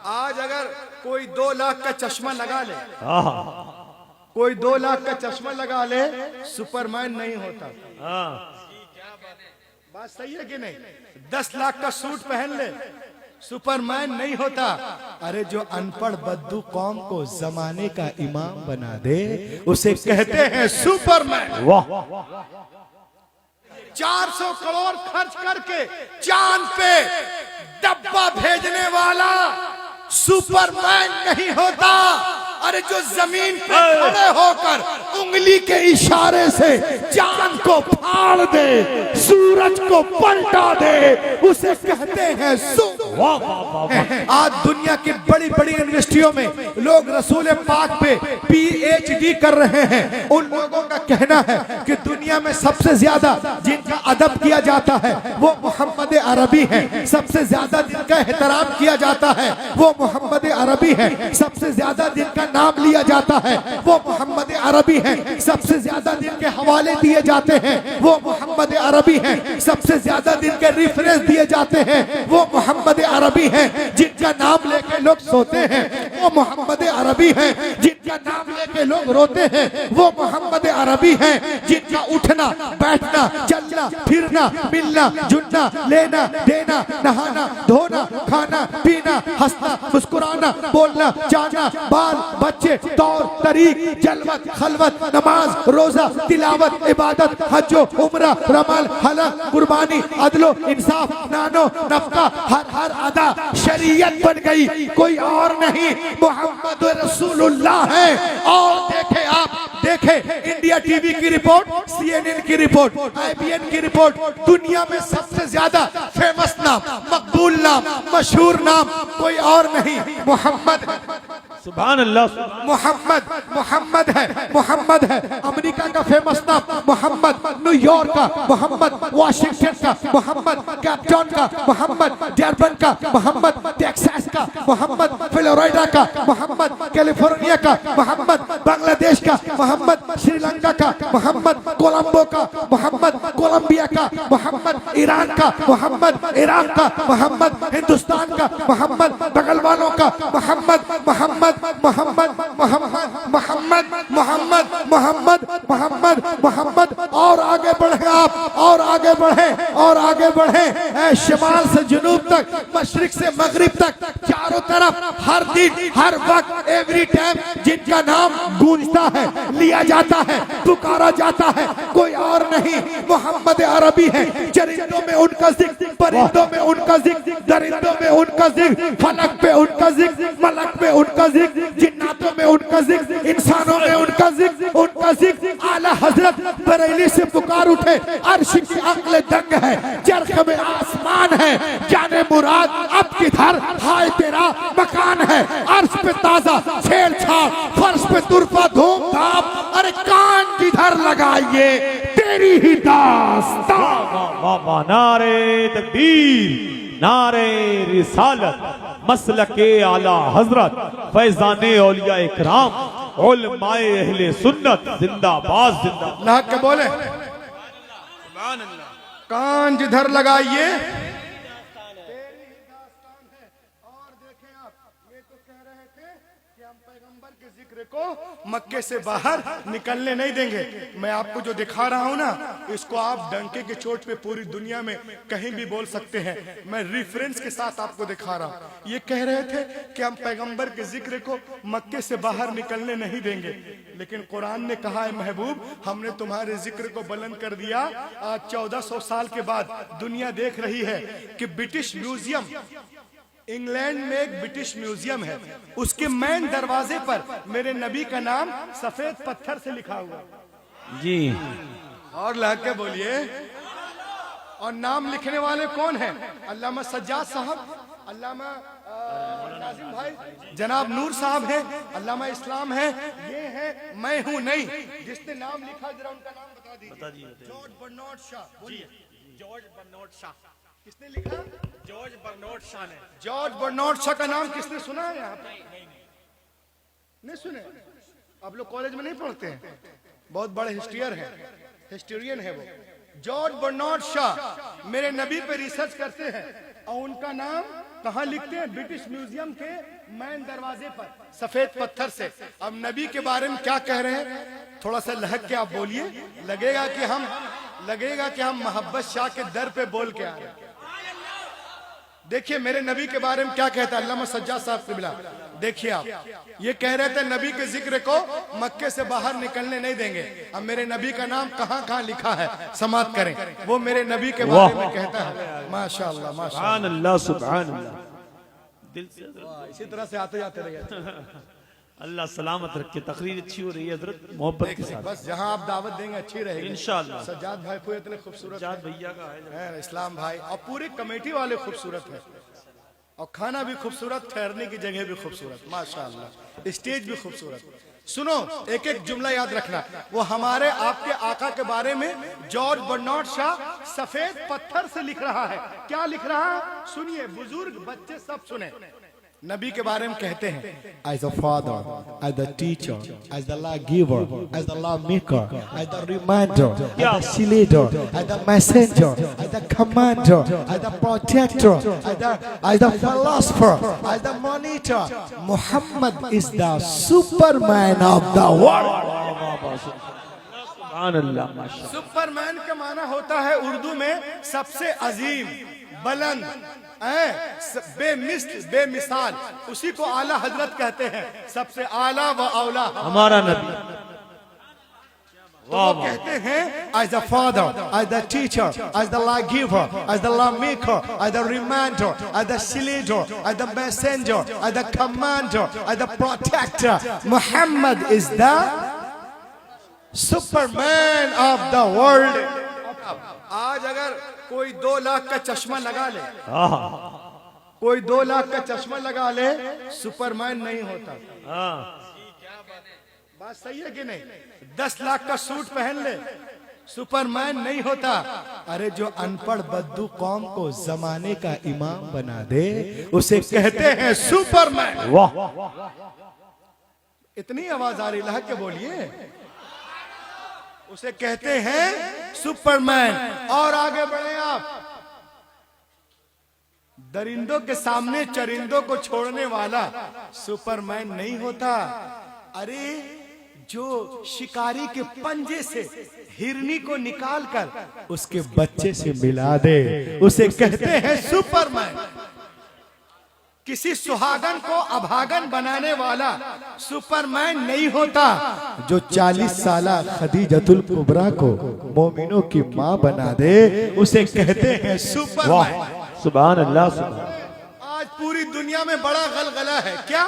आज अगर कोई 2 लाख का चश्मा लगा ले, कोई 2 लाख का चश्मा लगा ले, सुपरमैन नहीं होता। बात सही है कि नहीं? 10 लाख का सूट पहन ले, सुपरमैन नहीं होता। अरे जो अनपढ़ बद्दू कौम को जमाने का इमाम बना दे, उसे कहते हैं सुपरमैन। वाह। 400 करोड़ खर्च करके चांद पे डब्बा भेजने वाला सुपरमैन नहीं होता। अरे जो जमीन पे खड़े होकर उंगली के इशारे से चांद को फाड़ दे, सूरज को पलटा दे, उसे कहते हैं आज दुनिया की बड़ी बड़ी यूनिवर्सिटियों में लोग रसूल पाक पे PhD कर रहे हैं। उन लोगों का कहना है कि दुनिया में सबसे ज्यादा जिनका अदब किया जाता है वो मोहम्मद अरबी है, सबसे ज्यादा जिनका एहतराम किया जाता है वो मोहम्मद अरबी है, सबसे ज्यादा जिनका नाम लिया जाता है वो मोहम्मद अरबी है, सबसे ज्यादा जिनके हवाले दिए जाते हैं वो मोहम्मद अरबी है, सबसे ज्यादा जिनके रेफरेंस दिए जाते हैं वो मोहम्मद अरबी है, जिनका नाम लेके लोग सोते हैं वो मोहम्मद अरबी है, जिनका नाम लेके लोग रोते हैं वो मोहम्मद अरबी है, जिनका उठना बैठना चलना फिरना मिलना जुलना लेना देना नहाना धोना खाना पीना हंसना मुस्कुराना बोलना चाहना बाल बच्चे तौर तरीक जलवत खलवत नमाज रोजा तिलावत इबादत हज्जो उम्रा रमल हलक कुर्बानी अदलो इंसाफ नानो नफका हर अदा शरीयत बन गई, कोई और नहीं मोहम्मद रसूलुल्लाह है। और देखे आप देखे इंडिया टीवी की रिपोर्ट, CNN की रिपोर्ट, IBN की रिपोर्ट, दुनिया में सबसे ज्यादा फेमस नाम मकबूल नाम मशहूर नाम कोई और नहीं मोहम्मद। सुभान अल्लाह। मोहम्मद है, मोहम्मद है। अमेरिका का फेमस नाम मोहम्मद, न्यूयॉर्क का मोहम्मद, वाशिंगटन का मोहम्मद, कैपटाउन का मोहम्मद, डरबन का मोहम्मद, टेक्सास का मोहम्मद, फ्लोरिडा का मोहम्मद, कैलिफोर्निया का मोहम्मद, बांग्लादेश का मोहम्मद, श्रीलंका का मोहम्मद, कोलंबो का मोहम्मद, कोलंबिया का मोहम्मद, ईरान का मोहम्मद, इराक का मोहम्मद, हिंदुस्तान का मोहम्मद, बगल वालों का मोहम्मद मोहम्मद मोहम्मद मोहम्मद मोहम्मद मोहम्मद मोहम्मद मोहम्मद मोहम्मद। और आगे बढ़े आप, और आगे बढ़े, और आगे बढ़े, शिमाल से जुनूब तक मशरिक से मगरिब तक चारों तरफ हर दिन हर वक्त एवरी टाइम जिनका नाम गूंजता है लिया जाता है पुकारा जाता है कोई और नहीं मोहम्मद अरबी है। चरिंदों में उनका जिक्र, परिंदों में उनका जिक्र, दरिंदों में उनका जिक्र, फलक पे उनका जिक्र, मलक पे उनका जिक्र, जिन्नातों में उनका जिक्र, इंसानों में उनका जिक्र। आला हजरत बरेली से पुकार उठे, अर्श की अक्ल दंग है, चरख में आसमान है, जाने मुराद अब किधर हाय तेरा मकान है। अर्श पे ताजा छेड़छाड़, फर्श पे तुरफा धूम धाम, अरे कान किधर लगाइए तेरी ही दास्तां। नारे तकबीर, नारे रिसालत, मसलके आला हजरत, फैजाने औलिया इकराम, उलमाए अहले सुन्नत जिंदाबाद जिंदाबाद। अल्लाह के बोले कान जिधर लगाइए। और देखें आप, ये तो कह रहे थे कि हम पैगंबर के जिक्र को मक्के से बाहर निकलने नहीं देंगे। मैं आपको जो दिखा रहा हूं ना, इसको आप डंके के चोट पे पूरी दुनिया में कहीं भी बोल सकते हैं। मैं रेफरेंस के साथ आपको दिखा रहा हूं। ये कह रहे थे कि हम पैगंबर के जिक्र को मक्के से बाहर निकलने नहीं देंगे, लेकिन कुरान ने कहा है महबूब हमने तुम्हारे जिक्र को बुलंद कर दिया। आज 1400 साल के बाद दुनिया देख रही है कि ब्रिटिश म्यूजियम, इंग्लैंड में एक ब्रिटिश म्यूजियम है, उसके मेन दरवाजे पर मेरे नबी का नाम सफेद पत्थर से लिखा हुआ जी। और लग के बोलिए। और नाम लिखने वाले कौन हैं? अल्लामा सज्जाद साहब, अल्लामा नाजिम भाई, जनाब नूर साहब हैं, अल्लामा इस्लाम है, ये है मैं हूं नहीं। जिसने नाम लिखा जरा उनका नाम बता दीजिए। George Bernard Shaw. बोलिए। George Bernard Shaw. किसने लिखा? जॉर्ज बर्नार्ड शॉ ने। जॉर्ज बर्नार्ड शॉ का नाम किसने सुना है यहाँ पे? नहीं सुने? आप लोग कॉलेज में नहीं पढ़ते हैं? बहुत बड़े हिस्टोरियन है वो। जॉर्ज बर्नार्ड शॉ मेरे नबी पे रिसर्च करते हैं और उनका नाम कहाँ लिखते हैं? ब्रिटिश म्यूजियम के मैन दरवाजे पर सफेद पत्थर से। अब नबी के बारे में क्या कह रहे हैं? थोड़ा सा लहक के आप बोलिए, लगेगा कि हम मोहब्बत शाह के दर पे बोल के आ रहे हैं। देखिए मेरे नबी के बारे में क्या कहता है अल्लामा सज्जाद साहब क़िबला। देखिए आप, ये कह रहे थे नबी के जिक्र को मक्के से बाहर निकलने नहीं देंगे। अब मेरे नबी का नाम कहाँ कहाँ लिखा है समाप्त करें, वो मेरे नबी के बारे में कहता है। माशाअल्लाह माशाअल्लाह सुभान अल्लाह। दिल से इसी तरह से आते जाते रहिए। अल्लाह सलामत रखे। तकरीर अच्छी हो रही है हजरत, मोहब्बत के साथ। बस जहाँ आप दावत देंगे अच्छी रहेगी इंशाअल्लाह। सज्जाद भाई को इतने खूबसूरत सज्जाद भैया का है, इस्लाम भाई और पूरी कमेटी वाले खूबसूरत है, और खाना भी खूबसूरत, ठहरने की जगह भी खूबसूरत, माशाअल्लाह, स्टेज भी खूबसूरत। सुनो एक एक जुमला याद रखना, वो हमारे आपके आका के बारे में जॉर्ज बर्नार्ड शॉ सफेद पत्थर से लिख रहा है। क्या लिख रहा है? सुनिए, बुजुर्ग बच्चे सब सुने। नबी के बारे में कहते हैं, as a father, as the teacher, as the law giver, as the law maker, as the reminder, as the leader, as the messenger, as the commander, as the protector, as the philosopher, as the monitor. Muhammad is the Superman of the world. सुभान अल्लाह माशाअल्लाह। Superman का माना होता है उर्दू में सबसे अजीम, बुलंद, बेमिसल, बेमिसाल। उसी को आला हजरत कहते हैं, सबसे आला व औला हमारा नबी। तो वो कहते हैं As the father, as the teacher, as the law giver, as the law maker, as the reminder, as the leader, as the messenger, as the commander, as the protector. Muhammad is the Superman of the world. आज अगर कोई 2 लाख का चश्मा लगा ले, कोई 2 लाख का चश्मा लगा ले, सुपरमैन नहीं होता। बात सही है कि नहीं? 10 लाख का सूट पहन ले, सुपरमैन नहीं होता। अरे जो अनपढ़ बद्दू कौम को जमाने का इमाम बना दे, उसे कहते हैं सुपरमैन। वाह, इतनी आवाज आ रही, लहक के बोलिए। उसे कहते हैं सुपरमैन। और आगे बढ़े आप, दरिंदों के सामने चरिंदों को छोड़ने वाला सुपरमैन नहीं होता। अरे जो शिकारी के पंजे से हिरनी को निकालकर उसके बच्चे से मिला दे, उसे कहते हैं सुपरमैन। किसी सुहागन को अभागन बनाने वाला सुपरमैन नहीं होता। जो 40 साला खदीजतुल कुबरा को मोमिनों की माँ बना दे, उसे कहते हैं सुपरमैन। सुभान अल्लाह सुभान। आज पूरी दुनिया में बड़ा गलगला है। क्या?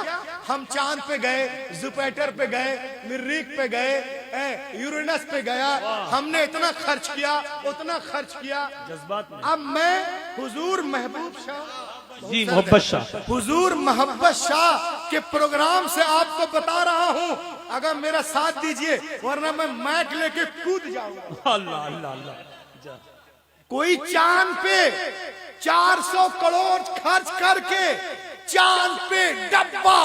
हम चांद पे गए, जुपिटर पे गए, मरीख पे गए, यूरेनस पे गया, हमने इतना खर्च किया, उतना खर्च किया। जज्बात। अब मैं हुजूर महबूब शाह जी मोहब्बत शाह, हुजूर मोहब्बत शाह के प्रोग्राम से आपको बता रहा हूँ, अगर मेरा साथ दीजिए, वरना मैं मैक लेके कूद जाऊंगा। अल्लाह अल्लाह अल्लाह। कोई चांद पे 400 करोड़ खर्च करके चांद पे डब्बा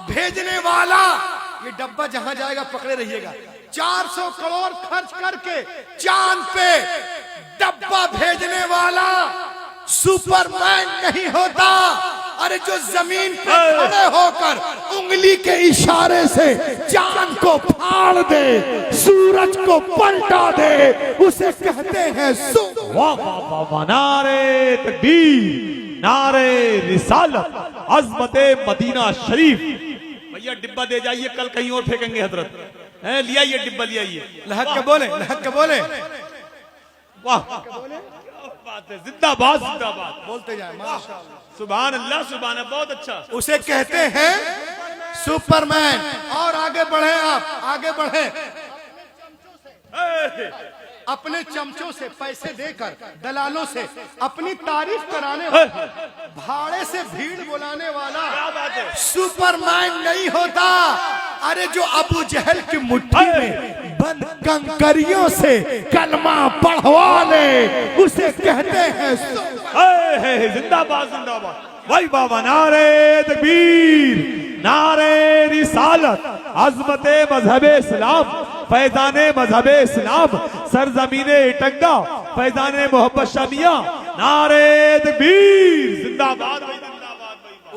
भेजने वाला, ये डब्बा जहां जाएगा पकड़े रहिएगा, 400 करोड़ खर्च करके चांद पे डब्बा भेजने वाला सुपरमैन नहीं होता। अरे जो जमीन पे खड़े होकर उंगली के इशारे से चांद को फाड़ दे, सूरज को पलटा दे, उसे कहते हैं वाह वाह वाह वाह। नारे तकबीर, नारे रिसालत, अज़मते मदीना शरीफ। भैया डिब्बा दे जाइए, कल कहीं और फेंकेंगे हजरत। लिया ये डिब्बा, लिया ये। लहक के बोले, लहक के बोले। वाह बात है, जिंदाबाद जिंदाबाद बोलते जाए माशाअल्लाह। सुभान अल्लाह सुभान अल्लाह। बहुत अच्छा। उसे कहते हैं सुपरमैन। और आगे बढ़े आप, आगे बढ़े। अपने चमचों से पैसे देकर, दलालों से अपनी तारीफ कराने वाला, भाड़े से भीड़ बुलाने वाला सुपरमैन नहीं होता। अरे जो अबू जहल की मुट्ठी में बंद कंकरियों से कलमा पढ़वा ले, उसे कहते हैं जिंदाबाद जिंदाबाद। भाई बाबा, नारे तकबीर, नारे रिसालत, अज़मते मजहबे इस्लाम, फैजाने मजहबे इस्लाम, सरजमीने टंगा, फैजाने मोहब्बत शाह मियां, नारे तकबीर, जिंदाबाद जिंदाबाद।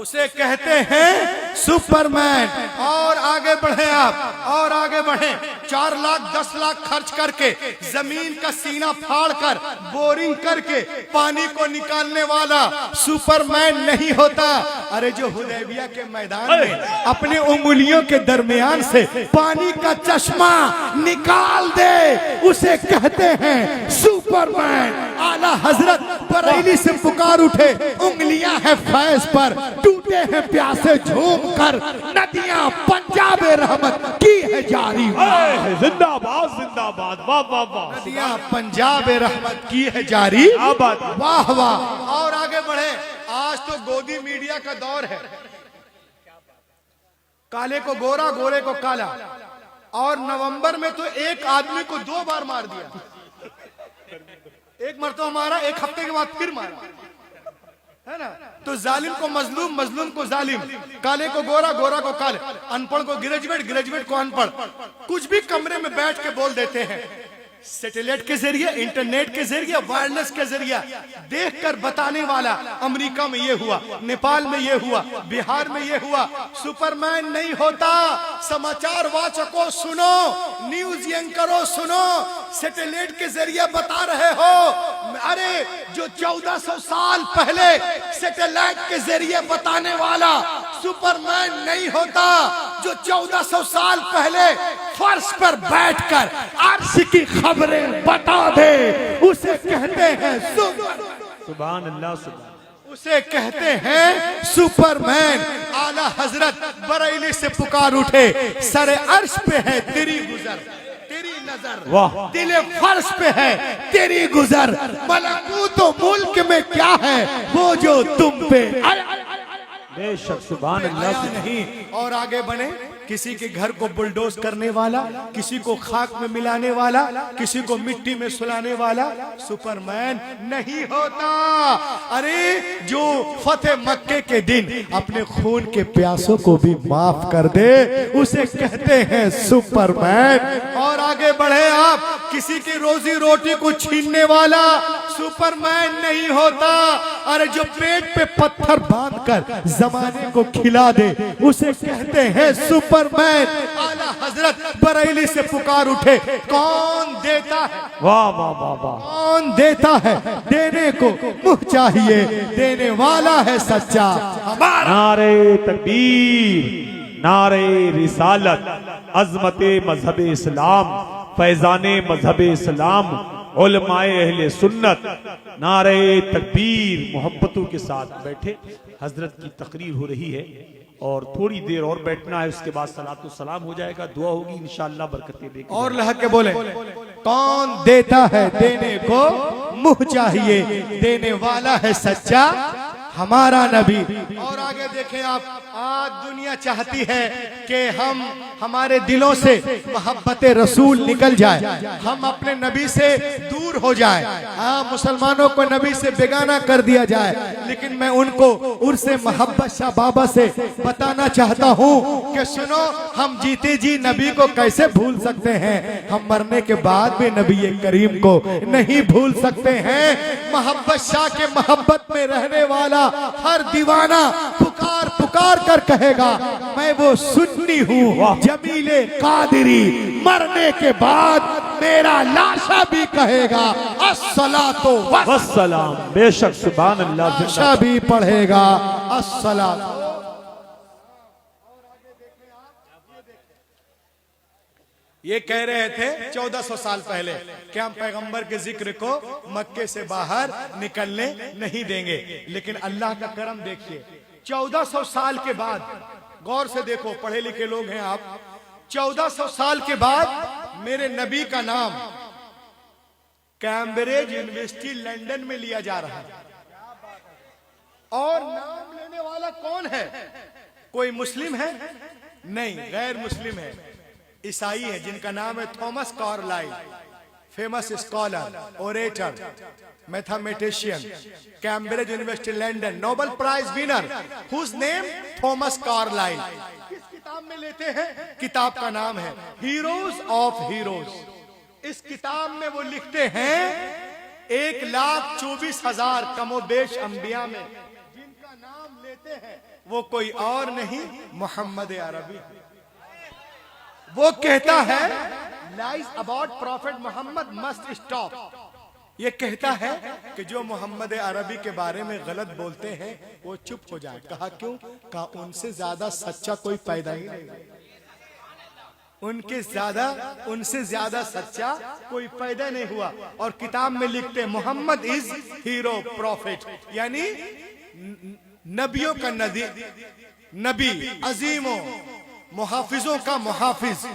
उसे कहते हैं सुपरमैन। और आगे बढ़े आप, और आगे बढ़े। 4 लाख 10 लाख खर्च करके जमीन का सीना फाड़कर बोरिंग करके पानी को निकालने वाला सुपरमैन नहीं होता। अरे जो हुदैबिया के मैदान में अपने उंगलियों के दरमियान से पानी का चश्मा निकाल दे, उसे कहते हैं सुपरमैन। आला हजरत बरेली से पुकार उठे, उंगलियां हैं फैज पर, टूटे हैं प्यासे झूम कर, नदियां पंजाब रहमत की है जारी। जिंदाबाद जिंदाबाद, वाह वाह वाह। नदियां पंजाब रहमत की है जारी, वाह वाह। और आगे बढ़े। आज तो गोदी मीडिया का दौर है। काले को गोरा, गोरे को काला। और नवंबर में तो एक आदमी को 2 बार मार दिया। एक मरतबा मारा, एक हफ्ते के बाद फिर मारा, है ना। तो जालिम को मजलूम, मजलूम को जालिम, काले को गोरा, गोरा को काले, अनपढ़ को ग्रेजुएट, ग्रेजुएट को अनपढ़। कुछ भी कमरे में बैठ के बोल देते हैं। सैटेलाइट के जरिए, इंटरनेट के जरिए, वायरलेस के जरिए देखकर बताने वाला, अमेरिका में ये हुआ, नेपाल में ये हुआ, बिहार में ये हुआ। सुपरमैन नहीं होता। समाचार वाचकों सुनो, न्यूज एंकरों सुनो, सैटेलाइट के जरिए बता रहे हो। अरे जो 1400 साल पहले सैटेलाइट के जरिए बताने वाला सुपरमैन नहीं होता। जो 1400 साल पहले फर्श पर बैठकर अर्श की खबरें बता दे, उसे कहते हैं सुभान अल्लाह, सुभान। उसे कहते हैं सुपरमैन। आला हजरत बरेली से पुकार उठे, सरे अर्श पे है तेरी गुजर, तेरी नजर, वाह। दिले फर्श पे है तेरी गुजर, मलकूत मुल्क में क्या है वो जो तुम पे। बेशक, सुभान अल्लाह। नहीं। और आगे बने। किसी के घर को बुलडोज करने वाला, किसी को खाक में मिलाने वाला, किसी को मिट्टी में सुलाने वाला सुपरमैन नहीं होता। अरे जो फतेह मक्के के दिन अपने खून के प्यासों को भी माफ कर दे, उसे कहते हैं सुपरमैन। और आगे बढ़े आप। किसी की रोजी रोटी को छीनने वाला सुपरमैन नहीं होता। अरे जो पेट पे पत्थर बांधकर जमाने को खिला दे, उसे कहते हैं सुपरमैन। आला हजरत बरेली से पुकार उठे, कौन देता है, वाह वाह वाह वाह, कौन देता है, देने को मुँह चाहिए, देने वाला है सच्चा हमारा। नारे तकबीर, नारे रिसालत, अजमते मजहब इस्लाम, फैजाने मजहब इस्लाम, उलमाए अहले सुन्नत, नारे तकबीर। मोहब्बतों के साथ बैठे। हजरत की तकरीर हो रही है और थोड़ी देर और बैठना है, उसके बाद सलातो सलाम हो जाएगा, दुआ होगी, इंशाअल्लाह बरकतें देगी। और लह के बोले, कौन देता है, देने को मुँह चाहिए, देने वाला है सच्चा हमारा नबी। और आगे देखें आप। आज दुनिया चाहती है कि हमारे दिलों से मोहब्बत रसूल निकल जाए, हम अपने नबी से दूर हो जाए। हाँ, मुसलमानों को नबी से बेगाना कर दिया जाए। लेकिन मैं उनको उर्से मोहब्बत शाह बाबा से बताना चाहता हूँ कि सुनो, हम जीते जी नबी को कैसे भूल सकते हैं, हम मरने के बाद भी नबी करीम को नहीं भूल सकते हैं। मोहब्बत शाह के मोहब्बत में रहने वाला हर दीवाना पुकार पुकार कर कहेगा, मैं वो सुन्नी हूँ जमीले कादिरी, मरने के बाद मेरा लाशा भी कहेगा अस्सलातो वस्सलाम। बेशक, सुभान अल्लाह। लाशा भी पढ़ेगा अस्सलातो। ये कह रहे थे 1400 साल पहले कि हम पैगंबर के जिक्र को मक्के से बाहर निकलने नहीं देंगे। लेकिन अल्लाह का करम देखिए, 1400 साल के बाद, गौर से देखो, पढ़े लिखे लोग हैं आप, 1400 साल के बाद मेरे नबी का नाम कैम्ब्रिज यूनिवर्सिटी लंदन में लिया जा रहा है। और नाम लेने वाला कौन है? कोई मुस्लिम है? नहीं, गैर मुस्लिम है, ईसाई है, जिनका नाम है Thomas Carlyle, famous scholar, orator, mathematician, Cambridge University London, Nobel Prize winner, whose name Thomas Carlyle. किस किताब में लेते हैं? किताब का नाम है हीरोज ऑफ हीरोज। इस किताब में वो लिखते हैं 1,24,000 कमोबेश अंबिया में जिनका नाम लेते हैं वो कोई और नहीं मोहम्मद अरबी। वो कहता है lies about prophet Mohammad must stop. ये कहता है कि जो मोहम्मद अरबी के बारे में गलत बोलते हैं वो चुप हो जाए। कहा क्यों? कहा उनसे ज्यादा सच्चा कोई पैदा ही नहीं, उनसे ज्यादा सच्चा कोई पैदा नहीं हुआ। और किताब में लिखते मोहम्मद इज हीरो प्रॉफिट, यानी नबियों का नबी, अजीमों मुहाफिजों का मुहाफिज।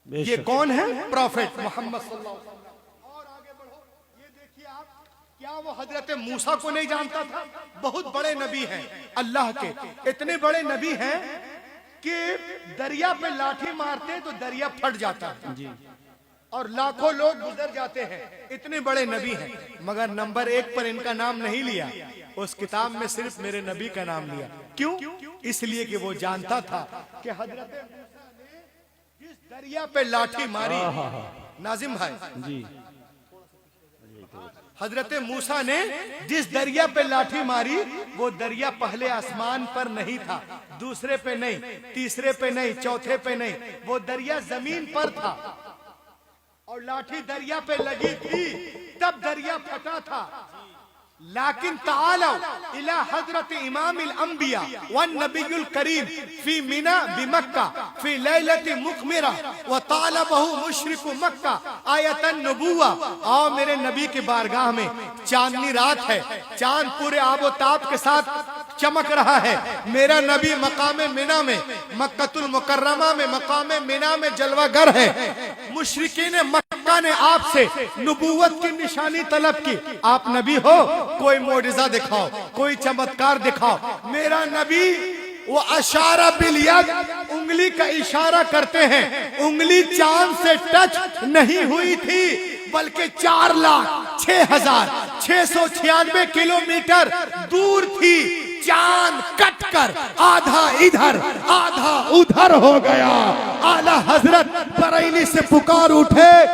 ये कौन है? प्रॉफिट मोहम्मद सल्लल्लाहु अलैहि वसल्लम। और आगे बढ़ो, ये देखिए आप, क्या वो हजरत मूसा को नहीं जानता था? बहुत बड़े नबी हैं अल्लाह के, इतने बड़े नबी हैं कि दरिया पे लाठी मारते तो दरिया फट जाता है जी, और लाखों लोग गुजर जाते हैं। इतने बड़े नबी हैं, मगर नंबर 1 पर इनका नाम नहीं लिया। उस किताब में सिर्फ मेरे नबी का नाम लिया। क्यों? इसलिए कि वो जानता था कि हजरत मूसा ने जिस दरिया पे लाठी मारी, नाजिम भाई जी, हजरत मूसा ने जिस दरिया पे लाठी मारी वो दरिया पहले आसमान पर नहीं था, दूसरे पे नहीं, तीसरे पे नहीं, चौथे पे नहीं, वो दरिया जमीन पर था। और लाठी दरिया पे लगी थी तब दरिया फटा था। लाकिन तालो इला हजरत इमाम अल-अंबिया वन नबीयुल करीम फी मिना बिमक्का फी लैलति मुकमिरा व तालबहु मुशरिकु मक्का आयतन नबुवा। आओ मेरे नबी की बारगाह में, चांदनी रात है, चांद पूरे आबोताब के साथ चमक रहा है। मेरा नबी मकाम मिना में, मक्कतुल मुकर्रमा में, मकाम मिना में जलवागर है। मुशरिकीन मक्का ने आपसे नबूवत की निशानी तलब की, आप नबी हो, कोई मोजिज़ा दिखाओ, कोई चमत्कार दिखाओ। मेरा नबी वो अशारा बिल यद, उंगली का इशारा करते हैं। उंगली चांद से टच नहीं हुई थी, बल्कि 4,06,696 किलोमीटर दूर थी। चांद कटकर आधा इधर आधा उधर हो गया। आला हजरत बरेली से पुकार उठे,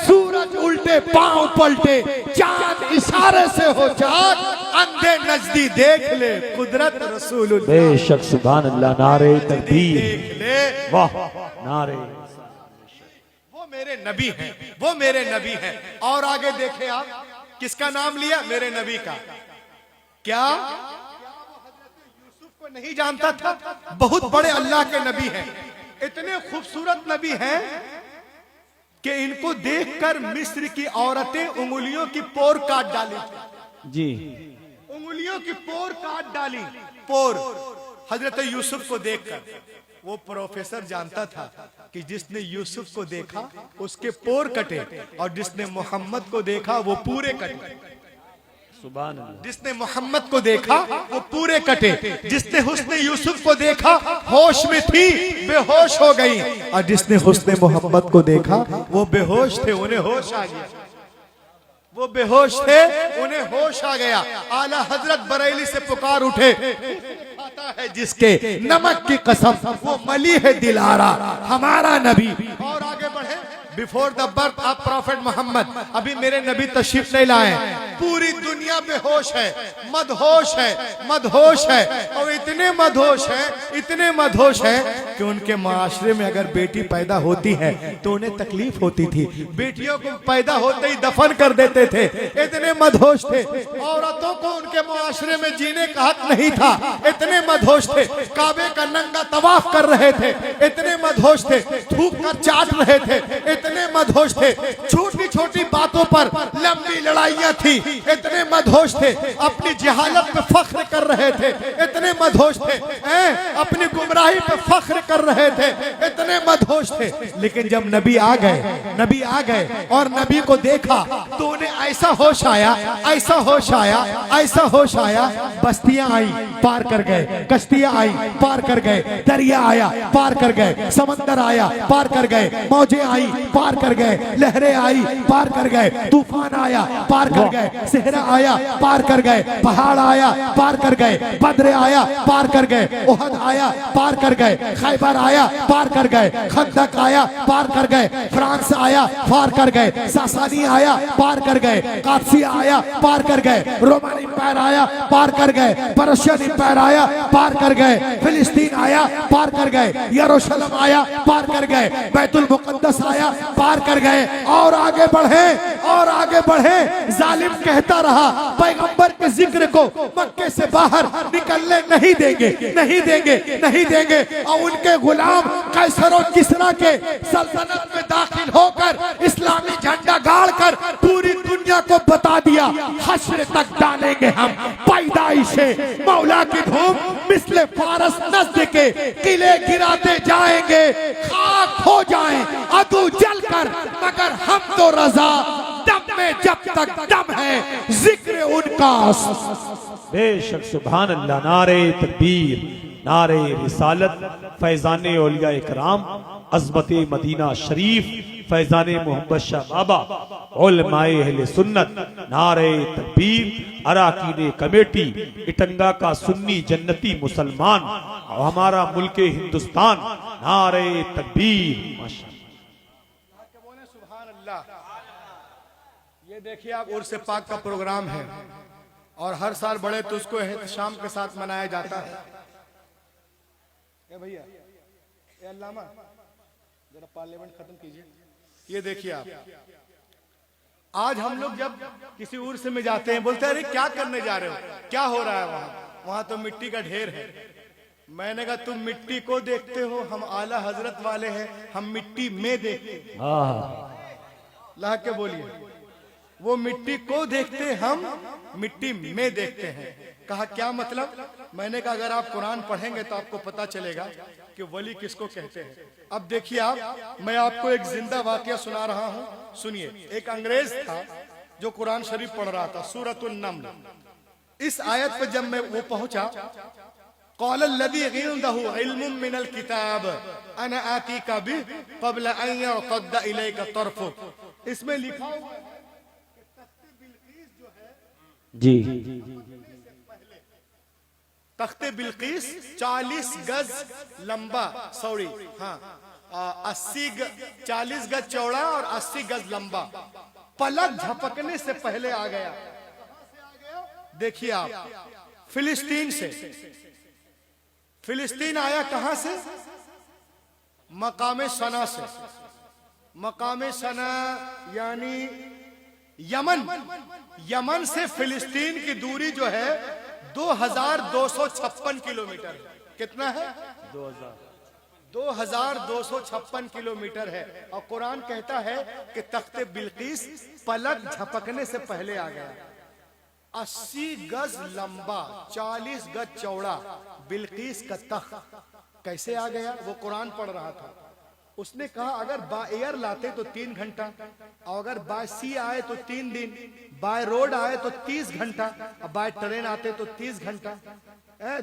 सूरज उल्टे पांव पलटे, चांद इशारे से हो जाग, अंधे नजदी देख ले कुदरत रसूलुल्लाह। बेशक सुभान अल्लाह, नारे तकबीर, देख ले, वाह, नारे। वो मेरे नबी हैं, वो मेरे नबी हैं। और आगे देखे आप, किसका नाम लिया? मेरे नबी का। क्या यूसुफ को नहीं जानता था? बहुत बड़े अल्लाह के नबी हैं, इतने खूबसूरत नबी हैं कि इनको देखकर मिस्र की औरतें उंगलियों की पोर काट डाली जी, उंगलियों की पोर काट डाली। पोर हजरत यूसुफ को देखकर वो प्रोफेसर जानता था कि जिसने यूसुफ को देखा उसके पोर कटे, और जिसने मोहम्मद को देखा वो पूरे कटे। सुभान अल्लाह। जिसने मोहम्मद को देखा वो पूरे कटे, जिसने हुस्ने यूसुफ को देखा होश में थी, बेहोश हो गई, और जिसने हुस्ने मोहम्मद को देखा वो बेहोश थे, उन्हें होश आ गया। वो बेहोश थे, उन्हें होश आ गया। आला हजरत बरेली से पुकार उठे, खाता है जिसके नमक की कसम वो मली है दिलारा हमारा नबी। और आगे बढ़े, before the birth of prophet Mohammad, अभी मेरे नबी तशरीफ नहीं लाए, पूरी दुनिया बेहोश है, मदहोश है, मदहोश है। और इतने मदहोश है, इतने मदहोश है कि उनके माशरे में अगर बेटी पैदा होती है तो उन्हें तकलीफ होती थी, बेटियों को पैदा होते ही दफन कर देते थे, इतने मदहोश थे। औरतों को उनके माशरे में जीने का हक नहीं था, इतने मदहोश थे। काबे का नंगा तवाफ कर रहे थे, इतने मदहोश थे। थूक कर चाट रहे थे, इतने मदहोश थे। छोटी छोटी बातों पर लंबी लड़ाइयां थी, इतने मदहोश थे। अपनी जहालत पे फख्र कर रहे थे, इतने मदहोश थे। अपनी गुमराही पे फख्र कर रहे थे, इतने मदहोश थे। लेकिन जब नबी आ गए और नबी को देखा तो उन्हें ऐसा होश आया, ऐसा होश आया, ऐसा होश आया। बस्तियां आई, पार कर गए, कश्तियां आई, पार कर गए, दरिया आया, पार कर गए, समंदर आया, पार कर गए, मौजें आई, पार कर गए, लहरें आई, पार कर गए, तूफान आया, आया पार कर गए, सेहरा आया पार कर गए, पहाड़ आया पार कर गए, बद्र आया पार कर गए, ओहद आया पार कर गए, खैबर आया पार कर गए, खंदक आया पार कर गए, फ्रांस आया पार कर गए, सासानी आया पार कर गए, कादसिया आया पार कर गए, रोमन इंपायर आया पार कर गए, पर्शियन इंपायर आया पार कर गए, फिलिस्तीन आया पार कर गए, यरूशलेम आया पार कर गए, बैतुल मुकद्दस आया पार कर गए। और आगे बढ़े और आगे बढ़े। जालिम कहता रहा पैगंबर के जिक्र को मक्के से बाहर निकलने नहीं देंगे, नहीं देंगे, नहीं देंगे। और उनके गुलाम कैसर और किसरा के सल्तनत में दाखिल होकर इस्लामी झंडा गाड़ कर पूरी दुनिया को बता दिया, हश्र तक डालेंगे हम पैदाइशे मौला की धूम, मिसले फारस नस्ल के किले गिराते जाएंगे, खाक हो जाएं अदू जलकर, मगर हम तो रजा, दम में जब तक दम है जिक्र उनका। बेशक सुभान अल्लाह। नारे तकबीर, नारे रिसालत, फैजाने औलिया इकराम, अज़मते मदीना शरीफ, फैजाने मोहम्मद शाह बाबा, उलमाए अहले सुन्नत, नारे तकबीर, अराकीने कमेटी, इटंगा का सुन्नी जन्नती मुसलमान और हमारा मुल्क हिंदुस्तान, नारे तकबीर। माशाअल्लाह। सुभान अल्लाह। ये देखिए आप उर्स पाक का प्रोग्राम है और हर साल बड़े तो उसको एहतशाम के साथ मनाया जाता है। भैया ये अल्लामा जरा पार्लियामेंट खत्म कीजिए। ये देखिए आप, आज हम लोग जब किसी उर्स में जाते हैं बोलते हैं अरे क्या करने जा रहे हो, क्या हो रहा है वहां? वहां तो मिट्टी का ढेर है। मैंने कहा तुम मिट्टी को देखते हो, हम आला हजरत वाले हैं, हम मिट्टी में देखते हैं। ला के बोलिए, वो मिट्टी को देखते, हम मिट्टी में देखते हैं। कहा क्या मतलब? मैंने कहा अगर आप कुरान पढ़ेंगे तो आपको पता चलेगा कि वली किसको कहते हैं। अब देखिए आप, मैं आपको एक जिंदा वाकया सुना रहा हूं, सुनिए। एक अंग्रेज था जो कुरान शरीफ पढ़ रहा था, सूरतुन नम्ल। इस आयत पर जब मैं वो पहुंचा, क़ालल्लज़ी इंदहु इल्मुम मिनल किताब अना आतीका बिह क़ब्ल अन यरतद्द इलैका तर्फुक। इसमें लिखा हुआ है जी, तख्ते बिल्कीस 40 गज लंबा, सॉरी हाँ 40 गज चौड़ा और 80 गज लंबा, पलक झपकने से पहले आ गया। देखिए आप, फिलिस्तीन से। फिलिस्तीन आया कहां से? मकामे सना से। मकामे सना यानी यमन। यमन से फिलिस्तीन की दूरी जो है 2256 किलोमीटर। कितना है? 2256 किलोमीटर है। और कुरान कहता है कि तख्ते बिल्कीस पलक झपकने से पहले आ गया। 80 गज लंबा, 40 गज चौड़ा बिल्कीस का तख्त कैसे आ गया? वो कुरान पढ़ रहा था। उसने कहा अगर बाय एयर लाते तो 3 घंटा, और अगर बाय सी आए तो 3 दिन, बाय रोड आए तो 30 घंटा, और बाय ट्रेन आते तो 30 घंटा।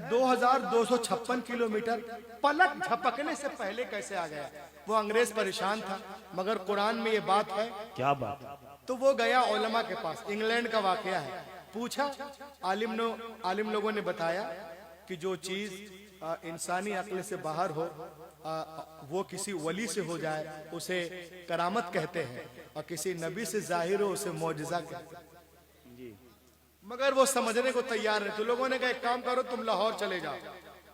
2256 किलोमीटर पलक झपकने से पहले कैसे आ गया? वो अंग्रेज परेशान था, मगर कुरान में ये बात है। क्या बात? तो वो गया उलमा के पास, इंग्लैंड का वाकया है। पूछा, आलिम लोगों ने बताया कि जो चीज इंसानी अक्ल से बाहर हो, वो किसी वली से हो जाए उसे करामत कहते हैं, और किसी नबी से जाहिर हो उसे मौजज़ा कहते हैं। मगर वो समझने को तैयार नहीं। तो लोगों ने कहा एक काम करो, तुम लाहौर चले जाओ।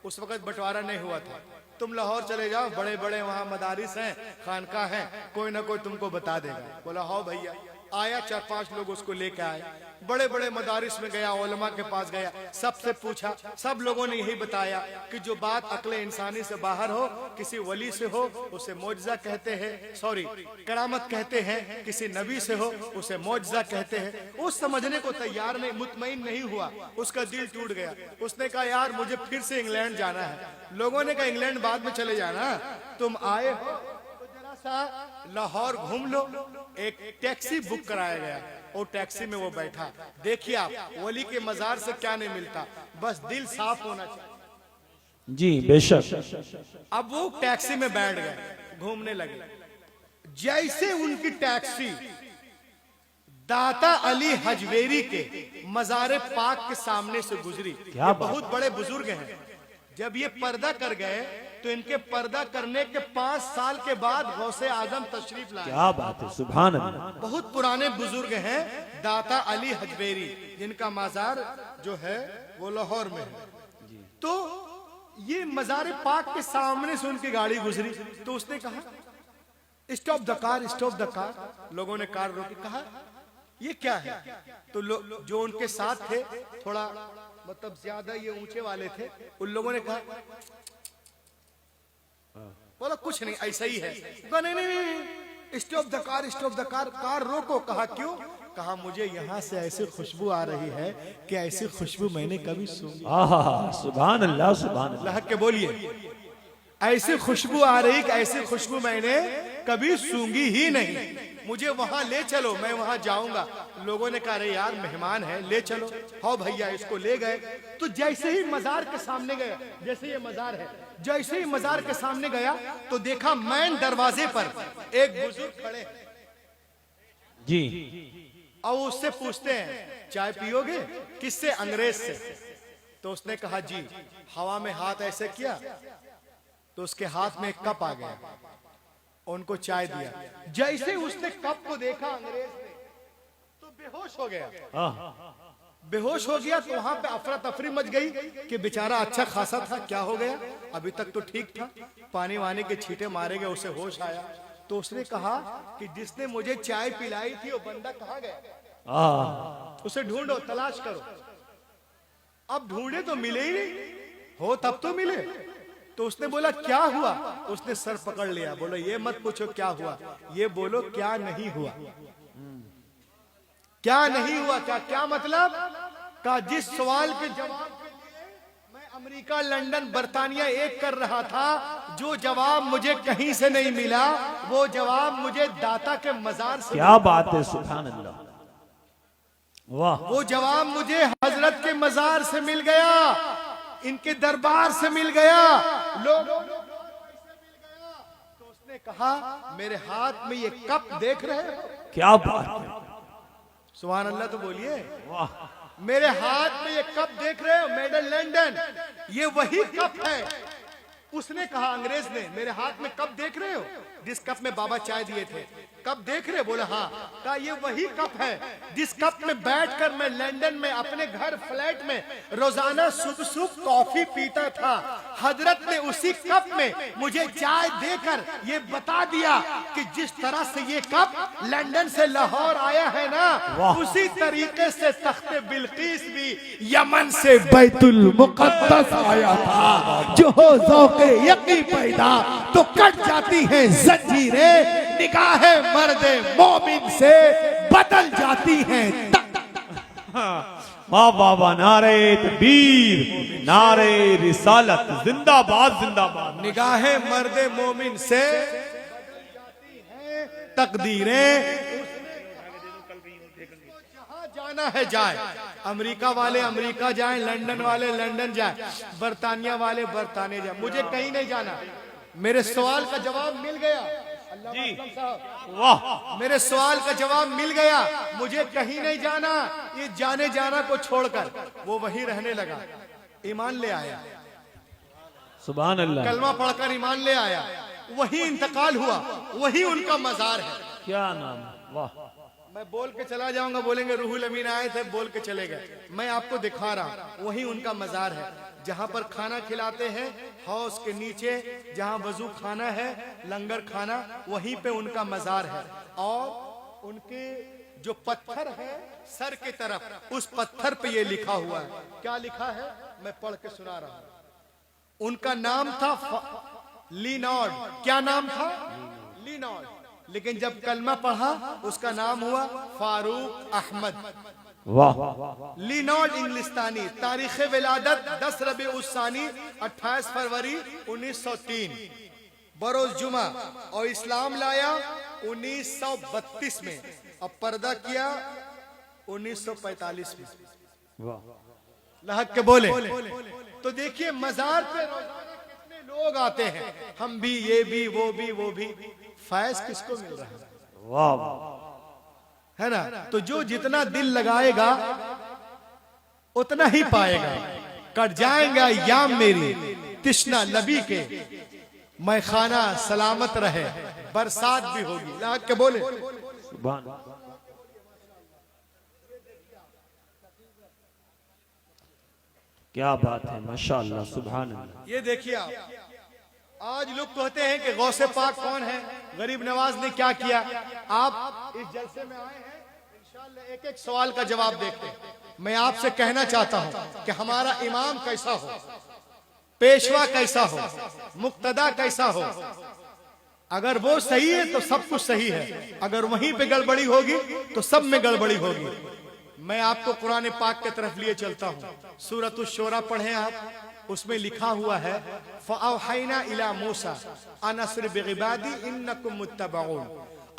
उस वक्त बंटवारा नहीं हुआ था। तुम लाहौर चले जाओ, बड़े बड़े वहां मदारिस हैं, खानका हैं, कोई ना कोई तुमको बता देगा। बोला हाँ भैया। आया, 4-5 लोग उसको लेके आए, बड़े बड़े मदारिस में गया, उलमा के पास गया, सबसे पूछा, सब लोगों ने यही बताया कि जो बात अक्ले इंसानी से बाहर हो, किसी वली से हो उसे मौजज़ा कहते हैं, सॉरी करामत कहते हैं, किसी नबी से हो उसे मौजज़ा कहते हैं। वो समझने को तैयार नहीं, मुतमईन नहीं हुआ, उसका दिल टूट गया। उसने कहा यार मुझे फिर से इंग्लैंड जाना है। लोगों ने कहा इंग्लैंड बाद में चले जाना, तुम आए हो तो जरा सा लाहौर घूम लो। एक टैक्सी बुक कराया गया, और टैक्सी में वो बैठा। देखिए आप, वली के मजार से क्या नहीं मिलता, बस दिल साफ होना चाहिए। जी बेशक। अब वो टैक्सी में बैठ गए, घूमने लगे। जैसे उनकी टैक्सी दाता अली हजवेरी के मज़ार पाक के सामने से गुजरी। क्या ये बात। बहुत बड़े बुजुर्ग हैं। जब ये पर्दा कर गए तो इनके पर्दा करने के 5 साल के बाद गौसे आजम तशरीफ लाए। क्या बात है, सुभान अल्लाह। बहुत पुराने बुजुर्ग हैं दाता अली हजवेरी, जिनका मज़ार जो है वो लाहौर में है। तो ये मज़ार पाक के सामने से उनकी गाड़ी गुजरी तो उसने कहा stop the car, stop the car. लोगों ने कार रोकी, कहा ये क्या है? तो जो उनके साथ थे, थोड़ा मतलब ज्यादा ये ऊंचे वाले थे, उन लोगों ने कहा, बोला कुछ नहीं, ऐसा ही है। कहा नहीं नहीं नहीं, stop the car, stop the car. Car रोको। कहा क्यों? कहा मुझे यहाँ से ऐसी खुशबू आ रही है कि ऐसी खुशबू मैंने कभी सुनी। सुभान अल्लाह, सुभान अल्लाह। लहक के बोलिए, ऐसी खुशबू आ रही कि ऐसी खुशबू मैंने कभी सूंघी ही नहीं, मुझे वहां ले चलो, मैं वहां जाऊंगा। लोगों ने कहा अरे यार मेहमान है, ले चलो। हाँ भैया, इसको ले गए। तो जैसे ही मजार के सामने गया, जैसे ये मजार है, जैसे ही मजार के सामने गया तो देखा मैन दरवाजे पर एक बुजुर्ग खड़े हैं। जी। और उससे पूछते हैं चाय पियोगे? किससे? अंग्रेज से। तो उसने कहा जी। हवा में हाथ ऐसे किया तो उसके हाथ में एक कप आ गया, उनको चाय दिया। जैसे उसने कप को देखा अंग्रेज ने तो बेहोश हो गया। बेहोश हो गया तो वहां पे अफरा तफरी मच गई कि बेचारा अच्छा खासा था, क्या हो गया? अभी तक तो ठीक था, पानी वानी के छींटे मारे गए, उसे होश आया। तो उसने कहा कि जिसने मुझे चाय पिलाई थी वो बंदा कहाँ गया? उसे ढूंढो, तलाश करो। अब ढूंढे तो मिले ही नहीं, हो तब तो मिले। तो उसने बोला क्या हुआ? उसने सर पकड़ लिया, बोला ये मत पूछो क्या हुआ, ये बोलो क्या नहीं हुआ। क्या नहीं हुआ? क्या मतलब? का जिस सवाल के जवाब के लिए मैं अमेरिका, लंदन, बर्तानिया एक कर रहा था, जो जवाब मुझे कहीं से नहीं मिला, वो जवाब मुझे दाता के मजार से। क्या बात है, सुभान अल्लाह, वाह। वो जवाब मुझे हजरत के मजार से मिल गया, इनके दरबार से मिल गया। लोग तो उसने कहा मेरे हाथ में ये कप देख रहे हो? क्या बात है, सुभान अल्लाह तो बोलिए। वाह। मेरे हाथ में ये कप देख रहे हो? मेडल लंदन, ये वही कप है। उसने कहा अंग्रेज ने, मेरे हाथ में कप देख रहे हो जिस कप में बाबा चाय दिए थे? कप देख रहे? बोले हाँ। कहा ये वही कप है जिस कप में बैठकर मैं लंदन में अपने घर फ्लैट में रोजाना सुबह सुबह कॉफी पीता था। हजरत ने उसी कप में मुझे चाय देकर ये बता दिया कि जिस तरह से ये कप लंदन से लाहौर आया है ना, उसी तरीके से तख्ते बिल्किस भी यमन से बैतुल मुकद्दस आया था। जो हो ज़ौक़े यक़ीन पैदा तो कट जाती हैं जंजीरें, निगाहे मर्दे मोमिन से बदल जाती हैं। वाह वाह वाह, नारे तकबीर, नारे रिसालत, जिंदाबाद जिंदाबाद। निगाहे मर्दे मोमिन से बदल जाती हैं तकदीरें। जहां जाना है जाए, अमेरिका वाले अमेरिका जाएं, लंदन वाले लंदन जाए, बर्तानिया वाले बर्तानिया जाए, मुझे कहीं नहीं जाना। मेरे सवाल का जवाब मिल गया। जी, वाह। मेरे सवाल का जवाब मिल गया, मुझे कहीं नहीं जाना। ये जाने जाना को छोड़कर वो वहीं रहने लगा, ईमान ले आया, सुभान अल्लाह, कलमा पढ़कर ईमान ले आया, वही इंतकाल हुआ, वही उनका मजार है। क्या नाम, वाह। मैं बोल के चला जाऊंगा, बोलेंगे रूहुल अमीन आए थे, बोल के चले गए। मैं आपको दिखा रहा हूं, वही उनका मजार है, जहां पर खाना खिलाते हैं, हौस के नीचे जहां वजू खाना है, लंगर खाना, वहीं पे उनका मजार है। और उनके जो पत्थर है सर की तरफ, उस पत्थर पे ये लिखा हुआ है। क्या लिखा है मैं पढ़ के सुना रहा हूं। उनका नाम था लीनॉर्ड। क्या नाम था? लीनॉर्ड। लेकिन जब कलमा पढ़ा उसका नाम हुआ फारूक अहमद। वाह। लीनॉर्ड इंग्लिस्तानी। तारीख विलादत 10 रबी उस्सानी 28 फरवरी 1903, बरोज जुमा। और इस्लाम लाया 1932 में। अब पर्दा किया 1945 में। वाह। लहक के बोले तो देखिए मजार पे रोजाना कितने लोग आते हैं, हम भी, ये भी, वो भी, वो भी। फैज किसको मिल रहा है? वाह। है ना। तो जो जितना दिल लगाएगा उतना ही पाएगा। कट जाएगा याम मेरी तिश्ना नबी के, मैं खाना सलामत रहे, बरसात भी होगी। लाग के बोले सुभान। क्या बात है, माशाअल्लाह, सुभान अल्लाह। ये देखिए आप, आज लोग कहते हैं कि गौसे पाक कौन है, गरीब नवाज ने क्या किया। आप इस जलसे में आए हैं, इंशाअल्लाह एक एक सवाल का जवाब देखते हैं। मैं आपसे कहना चाहता हूं कि हमारा इमाम कैसा हो, पेशवा कैसा हो, मुक्तदा कैसा हो। अगर वो सही है तो सब कुछ सही है, अगर वहीं पे गड़बड़ी होगी तो सब में गड़बड़ी होगी। मैं आपको कुरान पाक की तरफ लिए चलता हूं। सूरत अश-शूरा पढ़ें आप, उसमें लिखा हुआ है फ़अवहैना इला मूसा अन अस्रि बिइबादी इन्नकुम मुत्तबऊन।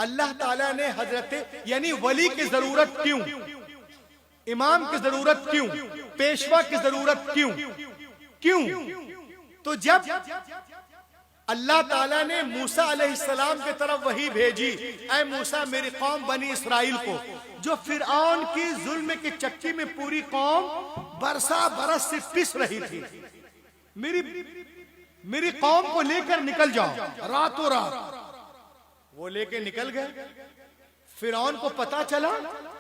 अल्लाह ताला ने हजरत यानी वली की जरूरत क्यों, इमाम की जरूरत क्यों, पेशवा की जरूरत क्यों, क्यों? तो जब अल्लाह ताला ने मूसा अलैहिस्सलाम की तरफ वही भेजी, ऐ मूसा मेरी कौम बनी इसराइल को, जो फिरऔन की जुल्म की चक्की में पूरी कौम बरसा बरस से पिस रही थी, मेरी कौम को लेकर निकल जाओ रातों रात। वो लेके निकल गए। फिरौन को पता चला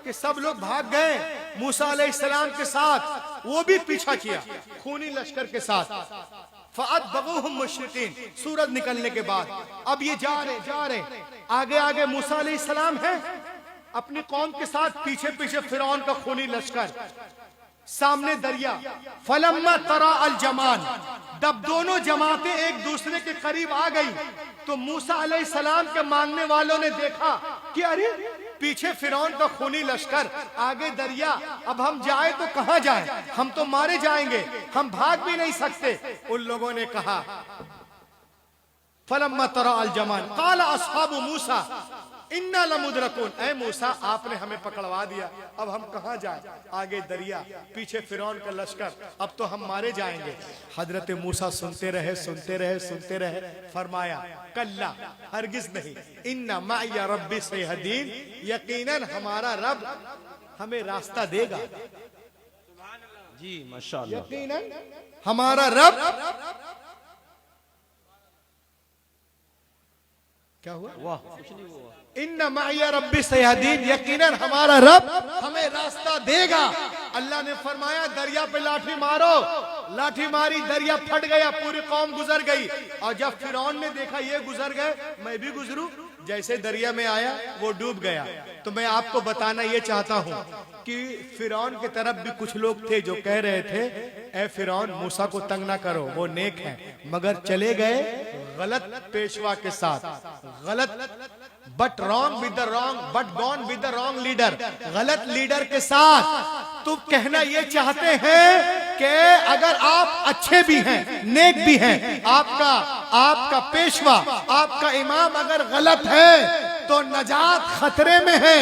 कि सब लोग भाग गए मूसा अलैहिस्सलाम के साथ, वो भी पीछा किया खूनी लश्कर के साथ। फ़अतबऊहुम मुशरिकीन, सूरज निकलने के बाद अब ये जा रहे आगे आगे मूसा अलैहिस्सलाम है अपनी कौम के साथ, पीछे पीछे फिरौन का खूनी लश्कर, सामने दरिया। फलम्मा तरा अल जमान, जब दोनों जमातें एक दूसरे के करीब आ गई तो मूसा अलैहिस्सलाम के मांगने वालों ने देखा कि अरे पीछे फिरौन का खूनी लश्कर, आगे दरिया, अब हम जाए तो कहां जाए, हम तो मारे जाएंगे, हम भाग भी नहीं सकते। उन लोगों ने कहा फलम्मा तरा अल जमान क़ाल अस्हाबु मूसा इन्ना लमुद्रकून, ऐ मूसा आपने हमें पकड़वा दिया, अब हम कहां जाए, आगे दरिया, पीछे फिरौन का लश्कर, अब तो हम मारे जाएंगे। हजरत मूसा सुनते रहे। फरमाया कल्ला, हरगिज नहीं, इन्ना माइया रब्बी सयहदीन, यकीनन हमारा रब हमें रास्ता देगा। जी माशाअल्लाह, यकीनन हमारा रब, क्या हुआ, वाह, कुछ नहीं हुआ। इन्ना माइया रब्बी सयहदीन, यकीनन हमारा रब हमें रास्ता देगा। अल्लाह ने फरमाया दरिया पे लाठी मारो, लाठी मारी, दरिया फट गया, पूरी कौम गुजर गई। और जब फिरौन ने देखा ये गुजर गए, मैं भी गुजरूं, जैसे दरिया में आया वो डूब गया। तो मैं आपको बताना ये चाहता हूँ कि फिरौन की तरफ भी कुछ लोग थे जो कह रहे थे ए फिरौन मूसा को तंग ना करो, वो नेक है, मगर चले गए गलत पेशवा के साथ, गलत but wrong with the wrong, but gone with the wrong leader, गलत लीडर के साथ। तो कहना ये चाहते हैं कि अगर आप अच्छे भी हैं, नेक भी हैं, आपका पेशवा, आपका इमाम अगर गलत है तो नजात खतरे में है।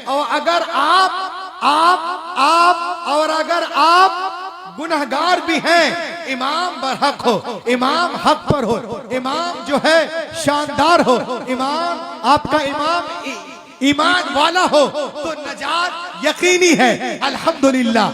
और अगर आप और अगर आप गुनहगार भी हैं, इमाम बरहक हो, इमाम हक पर हो, इमाम जो है शानदार हो, इमाम आपका इमाम ईमान वाला हो तो नजात यकीनी है। अल्हम्दुलिल्लाह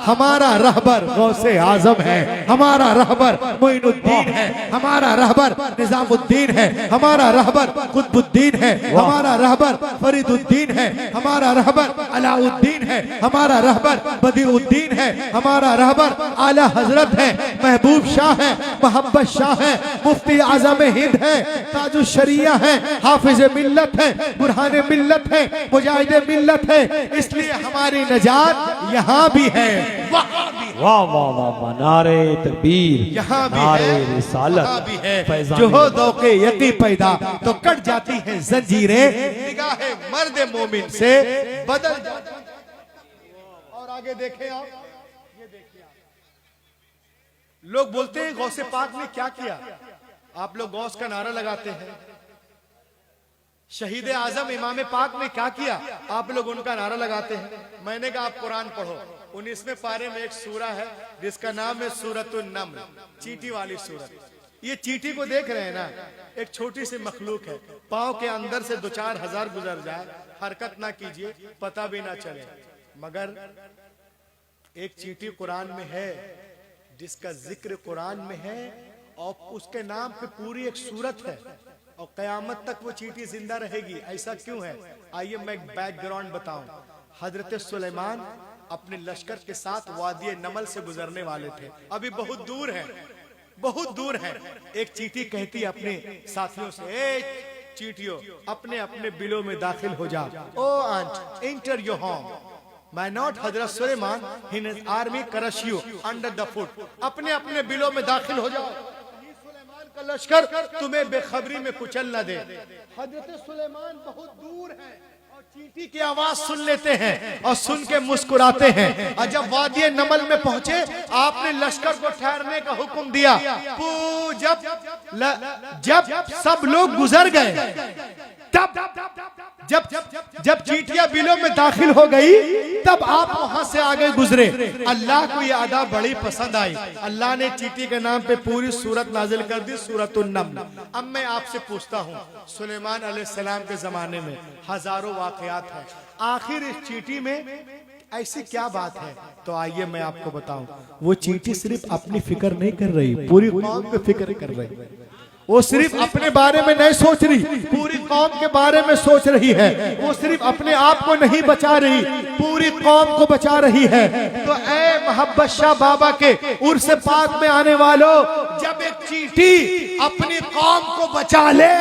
हमारा रहबर गौसे आजम है, हमारा रहबर मोइनुद्दीन है, हमारा रहबर निजामुद्दीन है, हमारा रहबर कुतुबुद्दीन है, हमारा रहबर फरीदुद्दीन है, हमारा रहबर अलाउद्दीन है, हमारा रहबर बदीउद्दीन है, हमारा रहबर आला हजरत है, महबूब शाह है, मोहब्बत शाह है, मुफ्ती आजम हिंद है, ताजुश शरिया है, हाफिज मिल्लत है, बुरहाने मिल्लत है, मुजाहिदे मिल्लत है। इसलिए हमारी नजात यहाँ भी है, वहाँ भी है। वाह वाह वाह वाह, नारे तकबीर, यहाँ भी नारे है, रिसालत, वहाँ भी है। फैज़ान जो हो दौके यकी पैदा तो कट जाती है जंजीरें, निगाहे मर्द मोमिन से बदल जाती है। और आगे देखें आप, ये देखिए आप, लोग बोलते हैं गौसे पाक ने क्या किया। आप लोग गौस का नारा लगाते हैं, शहीद आजम इमाम पाक ने क्या किया, आप लोग उनका नारा लगाते हैं। मैंने कहा आप कुरान पढ़ो, 19वें पारे में एक सूरा है जिसका नाम है सूरतुन नम्ल, चींटी वाली सूरत। ये चींटी को देख रहे हैं ना, एक छोटी सी मखलूक है, पाँव के अंदर से 2-4 हजार गुजर जाए, हरकत ना कीजिए, पता भी ना चले। मगर एक चींटी कुरान में है जिसका जिक्र कुरान में है और उसके नाम पे पूरी एक सूरत है और कयामत तक वो चींटी जिंदा रहेगी। ऐसा क्यों है? आइए मैं एक बैकग्राउंड बताऊं। हजरत सुलेमान अपने लश्कर के साथ वादी नमल से गुजरने वाले थे। अभी बहुत दूर है, बहुत दूर है। एक चींटी कहती है अपने साथियों से, ए चींटियों, अपने अपने बिलों में दाखिल हो जाओ। O ant, enter your home. My not Hazrat Suleiman, his army crush you under the foot. अपने अपने बिलों में दाखिल हो जाओ, सुलेमान का लश्कर तुम्हें बेखबरी में कुचल न दे। हजरत सुलेमान बहुत दूर है और चींटी की आवाज सुन लेते हैं और सुन के मुस्कुराते हैं। और जब वादी नमल में पहुंचे, आपने लश्कर को ठहरने का हुक्म दिया। जब सब लोग गुजर गए, जब चींटियां बिलों में दाखिल हो गई, तब आप वहां से आगे गुजरे। अल्लाह को यह अदा बड़ी पसंद आई। अल्लाह ने चींटी के नाम पे पूरी सूरत नाजिल कर दी, सूरतुन नम्ल। अब मैं आपसे पूछता हूँ, सुलेमान अलैहिस्सलाम के जमाने में हजारों वाकयात हैं, आखिर इस चींटी में ऐसी क्या बात है? तो आइए मैं आपको बताऊं। वो चींटी सिर्फ अपनी फिक्र नहीं कर रही, पूरी कौम पे फिक्र कर रही। वो सिर्फ अपने बारे में नहीं सोच रही, पूरी कौम के बारे में सोच रही है। वो सिर्फ अपने आप को नहीं बचा रही, पूरी कौम को बचा रही है। तो ऐ मोहब्बत शाह बाबा के उर्स पाक में आने वालों, जब एक चींटी अपनी कौम को बचा ले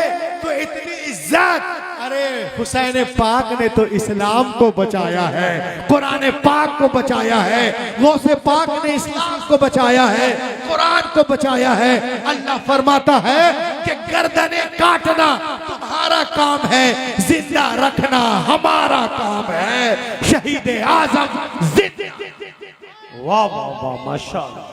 तो इतनी इज्जत। अरे हुसैन पाक ने तो इस्लाम को बचाया है, कुरान पाक को बचाया है, गौसे पाक ने इस्लाम को बचाया है, कुरान को बचाया है। अल्लाह फरमाता है कि गर्दनें काटना तुम्हारा काम है, जिंदा रखना हमारा काम है। शहीद आजम जिंदा। वाह वाह वाह, माशाअल्लाह।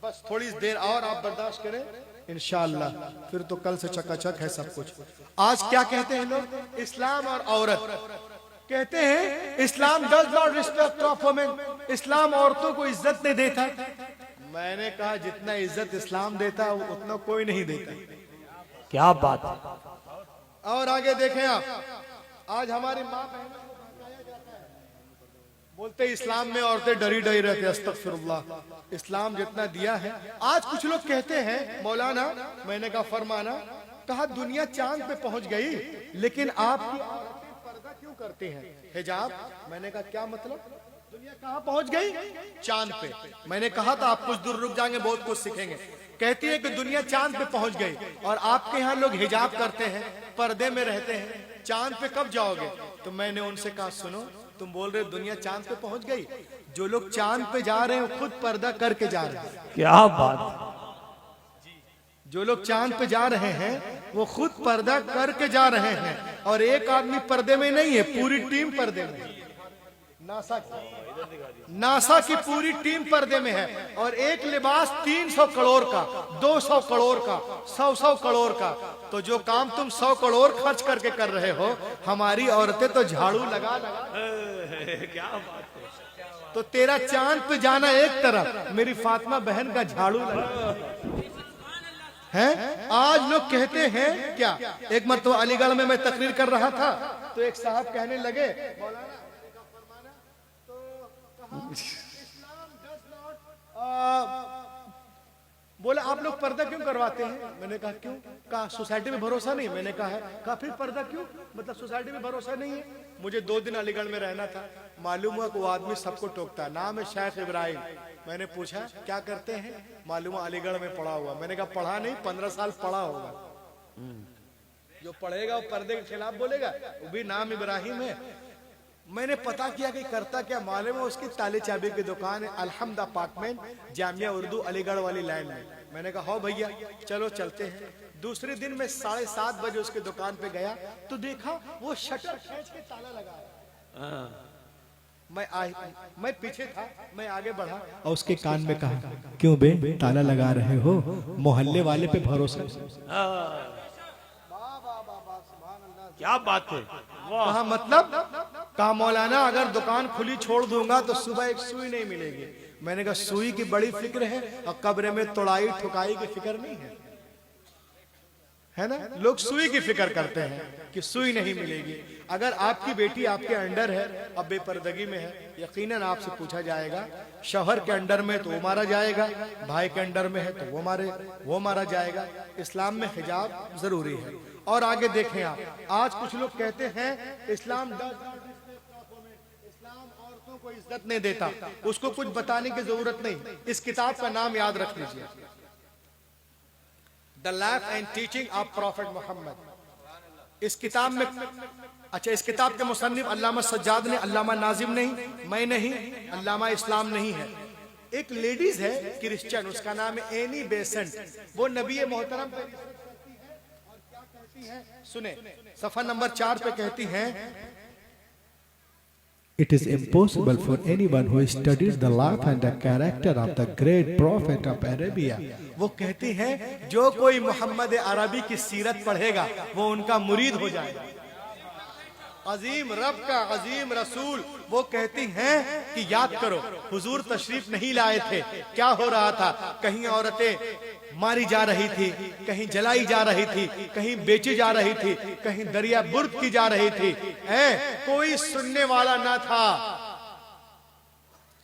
बस थोड़ी देर और आप बर्दाश्त करें, इंशाअल्लाह फिर तो कल से चकाचक है सब कुछ। आज क्या कहते हैं लोग? इस्लाम और औरत। कहते हैं Islam does not respect of women, Islam औरतों को इज्जत नहीं देता। मैंने कहा जितना इज्जत इस्लाम देता उतना कोई नहीं देता। क्या बात है। और आगे देखें आप, आज हमारी माँ बहनों को भड़काया जाता है, बोलते इस्लाम में औरतें डरी डरी रहती। अस्तगफिरुल्लाह, इस्लाम जितना दिया है। आज कुछ लोग कहते हैं मौलाना, मैंने कहा फरमाना, कहा दुनिया चांद पे पहुंच गई लेकिन आपकी औरतें पर्दा क्यों करती हैं, हिजाब। मैंने कहा क्या मतलब, दुनिया कहाँ पहुंच गई? चांद पे। मैंने कहा था आप कुछ दूर रुक जाएंगे, बहुत कुछ सीखेंगे। कहती है कि दुनिया चांद पे पहुंच गई और आपके यहाँ लोग हिजाब करते हैं, पर्दे में रहते हैं, चांद पे कब जाओगे? तो मैंने उनसे कहा सुनो, तुम बोल रहे दुनिया चांद पे पहुंच गई, जो लोग चांद पे जा रहे हैं खुद पर्दा करके जा रहे हैं। क्या बात। जो लोग चांद पे जा रहे हैं वो खुद पर्दा करके जा रहे हैं, और एक आदमी पर्दे में नहीं है, पूरी टीम पर्दे में है। नासा की पूरी टीम पर्दे में है, और एक लिबास 300 करोड़ का, 200 करोड़ का, 100 करोड़ का। तो जो काम तुम 100 करोड़ खर्च करके कर रहे हो, हमारी औरतें तो झाड़ू लगा क्या बात है। तो तेरा चांद पे जाना एक तरफ, मेरी फातिमा बहन का झाड़ू लगा है। आज लोग कहते हैं क्या, एक मरतबा अलीगढ़ में मैं तकरीर कर रहा था तो एक साहब कहने लगे मौलाना इस्लाम डज नॉट, बोले आप लोग पर्दा क्यों करवाते हैं? मैंने कहा क्यों? कहा सोसाइटी में भरोसा नहीं। मैंने कहा है। कहा फिर पर्दा क्यों? मतलब सोसाइटी में भरोसा नहीं है। मुझे 2 दिन अलीगढ़ में रहना था, मालूम हुआ कि वो आदमी सबको टोकता है, नाम है शेख इब्राहिम। मैंने पूछा क्या करते हैं? मालूम हुआ अलीगढ़ में पढ़ा हुआ। मैंने कहा पढ़ा नहीं, 15 साल पढ़ा होगा। जो पढ़ेगा वो पर्दे के खिलाफ बोलेगा, वो भी नाम इब्राहिम है। मैंने पता किया कि करता क्या, मालूम है उसकी ताले चाबी की दुकान है, अलहम्द अपार्टमेंट, जामिया उर्दू अलीगढ़ वाली लाइन में। मैंने कहा हो भैया चलो चलते हैं। दूसरे दिन मैं 7:30 बजे उसके दुकान पे गया तो देखा वो शटर खींच के ताला लगा है। मैं पीछे था, मैं आगे बढ़ा और उसके कान में कहा, क्यों बे ताला लगा रहे हो, मोहल्ले वाले पे भरोसा। क्या बात है, वाह। कहा मतलब, कहा मौलाना अगर दुकान खुली छोड़ दूंगा तो सुबह एक सुई नहीं मिलेगी। मैंने कहा सुई की बड़ी फिक्र है और कब्र में तोड़ाई ठुकाई की फिक्र नहीं है ना। लोग सुई की फिक्र करते हैं कि सुई नहीं मिलेगी। अगर आपकी बेटी आपके अंडर है और बेपर्दगी में है, यकीनन आपसे पूछा जाएगा। शौहर के अंडर में तो वो मारा जाएगा, भाई के अंडर में है तो वो मारा जाएगा। इस्लाम में हिजाब जरूरी है। और आगे देखें आप, आज कुछ लोग कहते हैं इस्लाम औरतों को इज्जत नहीं देता, उसको कुछ बताने की जरूरत नहीं। इस किताब का नाम याद रख लीजिए, the life and teaching of prophet Mohammad. इस किताब में, अच्छा, इस किताब के मुसन्निफ अल्लामा सज्जाद ने, अल्लामा नाजिम नहीं, मैं नहीं, अल्लामा इस्लाम नहीं है। एक लेडीज है क्रिश्चियन, उसका नाम है एनी बेसेंट। वो नबी मोहतरम पे और क्या कहती है सुने, सफा नंबर 4 पे कहती हैं, It is impossible for anyone who studies the life and the character of the great prophet of Arabia. वो कहती हैं जो कोई मोहम्मद अरबी की सीरत पढ़ेगा वो उनका मुरीद हो जाएगा। अजीम रब का अजीम रसूल, वो कहती हैं कि याद करो हुजूर तशरीफ नहीं लाए थे, क्या हो रहा था, कहीं औरतें मारी जा रही थी, कहीं जलाई जा रही थी, कहीं बेची जा रही थी, कहीं दरिया बुर्द की जा रही थी, कोई सुनने वाला ना था।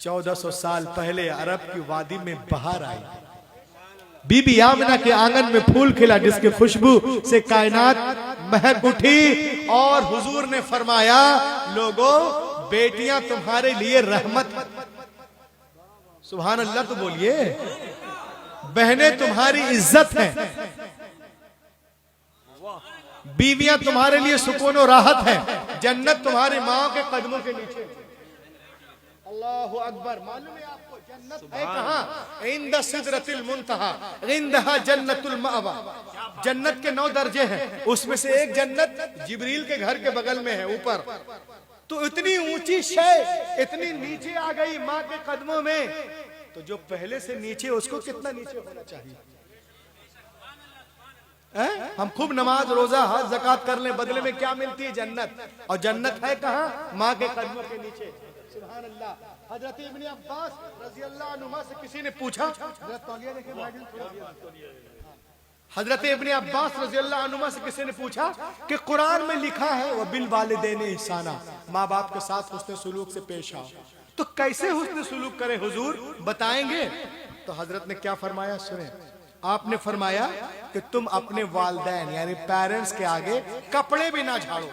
1400 साल पहले अरब की वादी में बहार आई, बीबी आमिना के आंगन में फूल खिला जिसके खुशबू से कायनात महक उठी। और हुजूर ने फरमाया, लोगों बेटियां तुम्हारे लिए रहमत, सुभान अल्लाह तो बोलिए, बहनें तुम्हारी इज्जत हैं, बीवियां तुम्हारे लिए सुकून और राहत है, जन्नत तुम्हारी माँ के कदमों के नीचे। अल्लाहु अकबर। मालूम है आपको जन्नत है कहाँ? इंद सिदरतिल मुंतहा, इंदहा जन्नतुल मअवा। जन्नत के 9 दर्जे हैं, उसमें से एक जन्नत जिब्रील के घर के बगल में है ऊपर। तो इतनी ऊंची शय इतनी नीचे आ गई माँ के कदमों में, तो जो पहले से नीचे उसको कितना नीचे होना चाहिए। हम खूब नमाज रोजा हज ज़कात कर लें, बदले में क्या मिलती है? जन्नत। और जन्नत है कहाँ? माँ के कदमों के नीचे। सुभान अल्लाह। हजरत इब्ने अब्बास रज़ी अल्लाह अन्हुमा से किसी ने पूछा, हजरत इब्ने अब्बास रज़ी अल्लाह अन्हुमा से किसी ने पूछा कि कुरान में लिखा है वह बिल वालिदैन ihसाना, माँ बाप के साथ हुस्न सुलूक से पेश आओ, तो कैसे हुस्न सुलूक करे हुजूर, बताएंगे? तो हजरत ने क्या फरमाया सुने, आपने फरमाया कि तुम अपने वालिदैन यानी पेरेंट्स के आगे कपड़े भी ना झाड़ो,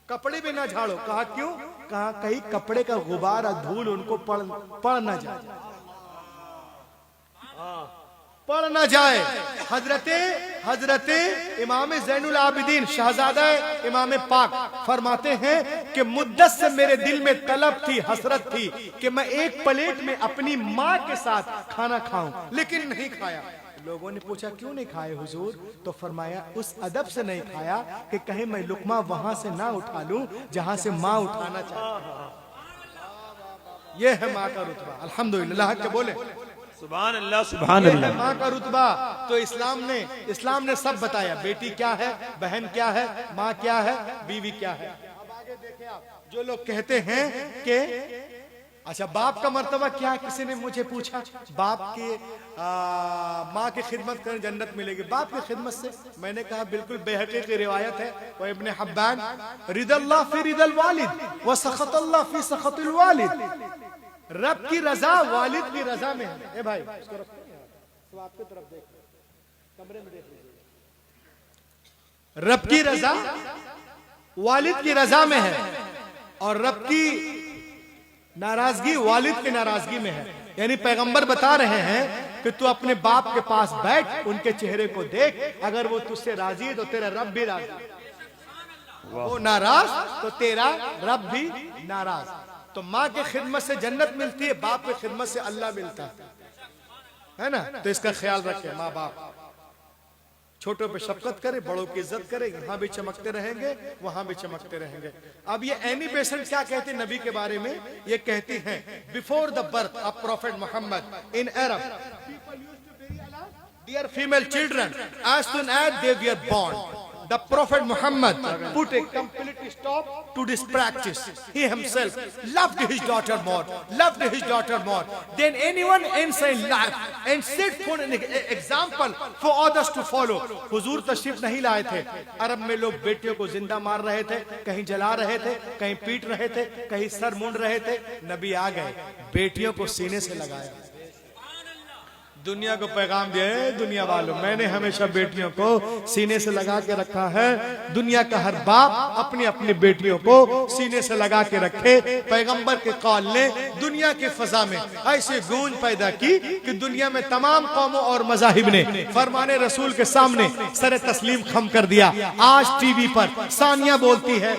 कपड़े भी ना झाड़ो। कहा क्यों? कहा कहीं कपड़े का गुबार और धूल उनको पड़ ना जाए, पड़ ना जाए। हजरते इमाम ज़ैनुल आबिदीन शहजादा इमाम पाक फरमाते हैं कि मुद्दत से मेरे दिल में तलब थी, हसरत थी कि मैं एक प्लेट में अपनी माँ के साथ खाना खाऊं, लेकिन नहीं खाया। लोगों ने पूछा क्यों नहीं खाए हुजूर? तो फरमाया उस अदब से नहीं खाया कि कहीं मैं लुकमा वहां से ना उठा लूं जहां से माँ उठाना चाहती। यह है माँ का रुतबा। अल्हम्दुलिल्लाह के बोले सुभान अल्लाह, सुभान अल्लाह। माँ का रुतबा तो इस्लाम ने सब बताया। बेटी क्या है, बहन क्या है, माँ क्या है, बीवी क्या है। अब आगे देखें आप, जो लोग कहते हैं कि अच्छा बाप का मर्तबा क्या है, किसी ने मुझे पूछा बाप के माँ की खिदमत करें जन्नत मिलेगी, बाप की खिदमत से। मैंने कहा बिल्कुल बेहक़ी की रिवायत है, वो इब्ने हब्बान, रिदल्लाह फी रिदल वालिद व सखतल्लाह फी सखतिल वालिद। रब की रजा वालिद की रजा में है। ए भाई इसको रखो, तो आपकी तरफ देख, कमरे में देख लीजिए। रब की रजा वालिद की रजा में है और रब की नाराजगी वालिद की नाराजगी में है। यानी पैगंबर बता रहे हैं कि तू अपने बाप के पास बैठ, उनके चेहरे को देख, अगर वो तुझसे राजी है तो तेरा रब भी राजी, वो नाराज तो तेरा रब भी नाराज। तो माँ की खिदमत से जन्नत मिलती है, बाप की खिदमत से अल्लाह मिलता है ना। तो इसका ख्याल रखें, माँ बाप छोटों पे शफकत करे, बड़ों की इज्जत करे, यहाँ भी चमकते रहेंगे, वहां भी चमकते रहेंगे। अब ये एनी बेसेंट क्या कहते हैं नबी के बारे में? ये कहती हैं, before the birth of prophet Mohammad in Arab people used to bury their female children as soon as they were born. The Prophet Muhammad put a complete stop to this practice. He himself loved his daughter more, than anyone else in life, and set for an example for others to follow. हुजूर तशरीफ नहीं लाए थे, अरब में लोग बेटियों को जिंदा मार रहे थे, कहीं जला रहे थे, कहीं पीट रहे थे, कहीं सर मुंड रहे थे। नबी आ गए, बेटियों को सीने से लगाया, दुनिया को पैगाम दिया है, दुनिया वालों मैंने हमेशा बेटियों को सीने से लगा के रखा है। दुनिया का हर बाप अपनी अपनी बेटियों को सीने से लगा के रखे। पैगंबर के कौल ने दुनिया की फजा में ऐसी गूंज पैदा की कि दुनिया में तमाम कौमों और मजाहिब ने फरमाने रसूल के सामने सरे तस्लीम खम कर दिया। आज टीवी पर सानिया बोलती है,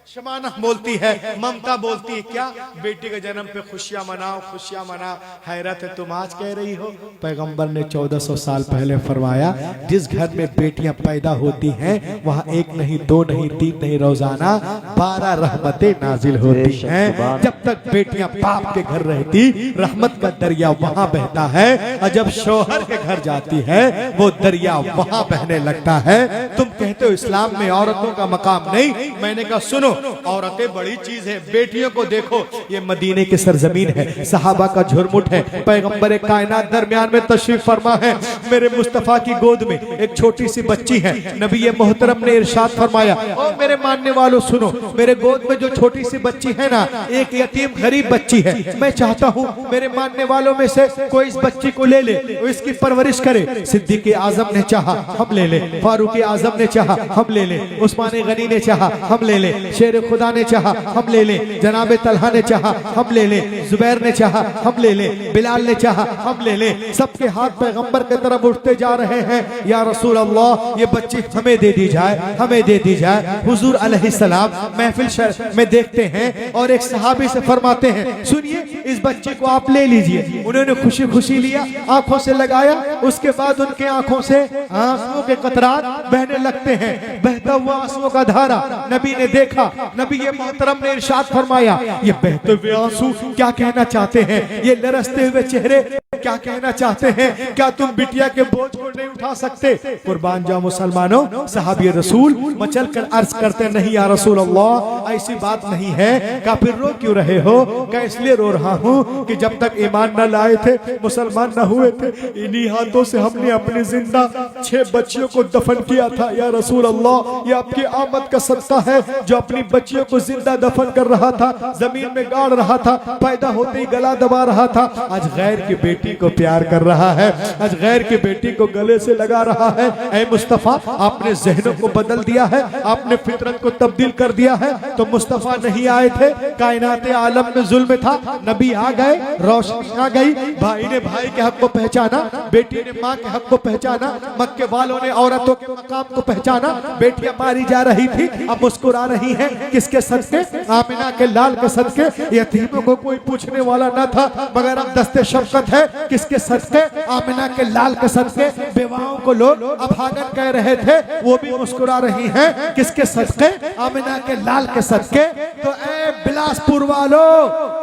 शमाना बोलती है, ममता बोलती है, क्या बेटी के जन्म पे खुशियां मनाओ, खुशियां मनाओ। हैरत है तुम आज कह रही हो। पैगंबर ने 1400 साल पहले फरमाया, जिस घर में बेटियां पैदा होती हैं वहां एक नहीं, दो नहीं, तीन नहीं, रोजाना 12 रहमतें नाजिल होती हैं। जब तक बेटियां बाप के घर रहती, रहमत का दरिया वहां बहता है, और जब शौहर के घर जाती है वो दरिया वहां बहने लगता है। तुम कहते हो इस्लाम में औरतों का मकाम नहीं, मैंने कहा सुनो, औरतें बड़ी चीज है। बेटियों को देखो, ये मदीने की सरजमीन है, सहाबा का झुरमुट है। पैगंबर कायनात दरमियान में तशरीफ फरमा है। मेरे मुस्तफा की गोद में एक छोटी सी बच्ची है। नबी मोहतरम ने इरशाद फरमाया, और मेरे मानने वालों सुनो, मेरे गोद में जो छोटी सी बच्ची है ना, एक यतीम गरीब बच्ची है। मैं चाहता हूँ मेरे मानने वालों में से कोई इस बच्ची को ले ले, इसकी परवरिश करे। सिद्दीक आजम ने चाहा, हम ले ले। फारूक आजम ने चाहा, हम ले ले। उस्मान गनी ने चाहा, हम ले ले। शेर खुदा ने चाहा, हम ले ले। जनाब तलहा ने चाहा, हम ले ले। जुबैर ने चाहा, हम ले ले। बिलाल ने चाहा, हम ले ले। सबके हाथ पैगंबर की तरफ उठते जा रहे हैं, या रसूल अल्लाह ये बच्ची हमें दे दी जाए, हमें दे दी जाए। हुजूर अलैहिस्सलाम महफिल में देखते हैं और एक सहाबी से फरमाते हैं, सुनिए इस बच्चे को आप ले लीजिए। उन्होंने खुशी खुशी लिया, आंखों से लगाया, उसके बाद उनके आंखों से आंसुओं के कतरात बहने लगते हैं। बहता हुआ आंसुओं का धारा नबी ने देखा। नबी मोहतरम ने इरशाद फरमाया, ये बहते हुए आंसू क्या कहना चाहते हैं? ये लरसते हुए चेहरे क्या कहना चाहते हैं? क्या तुम बिटिया के बोझ को नहीं उठा सकते? कुर्बान जाओ मुसलमानों। सहाबी रसूल मचल कर अर्ज करते, नहीं या रसूल अल्लाह ऐसी बात नहीं है। क्या फिर रो क्यों रहे हो? क्या इसलिए रो रहा हूँ कि जब तक ईमान न लाए थे, मुसलमान न हुए थे, इन्हीं हाथों से हमने अपनी जिंदा 6 बच्चियों को दफन किया था। या रसूल अल्लाह ये आपकी आमद का सदका है, जो अपनी बच्चियों को जिंदा दफन कर रहा था, जमीन में गाड़ रहा था, पैदा होते ही गला दबा रहा था, आज गैर की बेटी को प्यार कर रहा है, आज गैर की बेटी को गले से लगा रहा है। ऐ मुस्तफा आपने ज़हनों को बदल दिया है, आपने फितरत को तब्दील कर दिया है। तो मुस्तफा नहीं आए थे, कायनात आलम में जुल्म था, नबी आ गए, रोशनी आ गई। भाई ने भाई के हक को पहचाना, बेटी ने माँ के हक को पहचाना, मक्के वालों ने औरतों के मकाम को पहचाना। बेटियां मारी जा रही थी, अब मुस्कुरा रही हैं, किसके सदके? आमिना के लाल के सदके। यतीमों को कोई पूछने वाला न था, मगर अब दस्ते शफकत है, किसके सदके? आमिना के लाल के सदके। बेवाओं को लोग अभागन कह रहे थे, वो भी मुस्कुरा रही हैं, किसके सदके? आमिना के लाल के सदके। तो ए बिलासपुर वालों,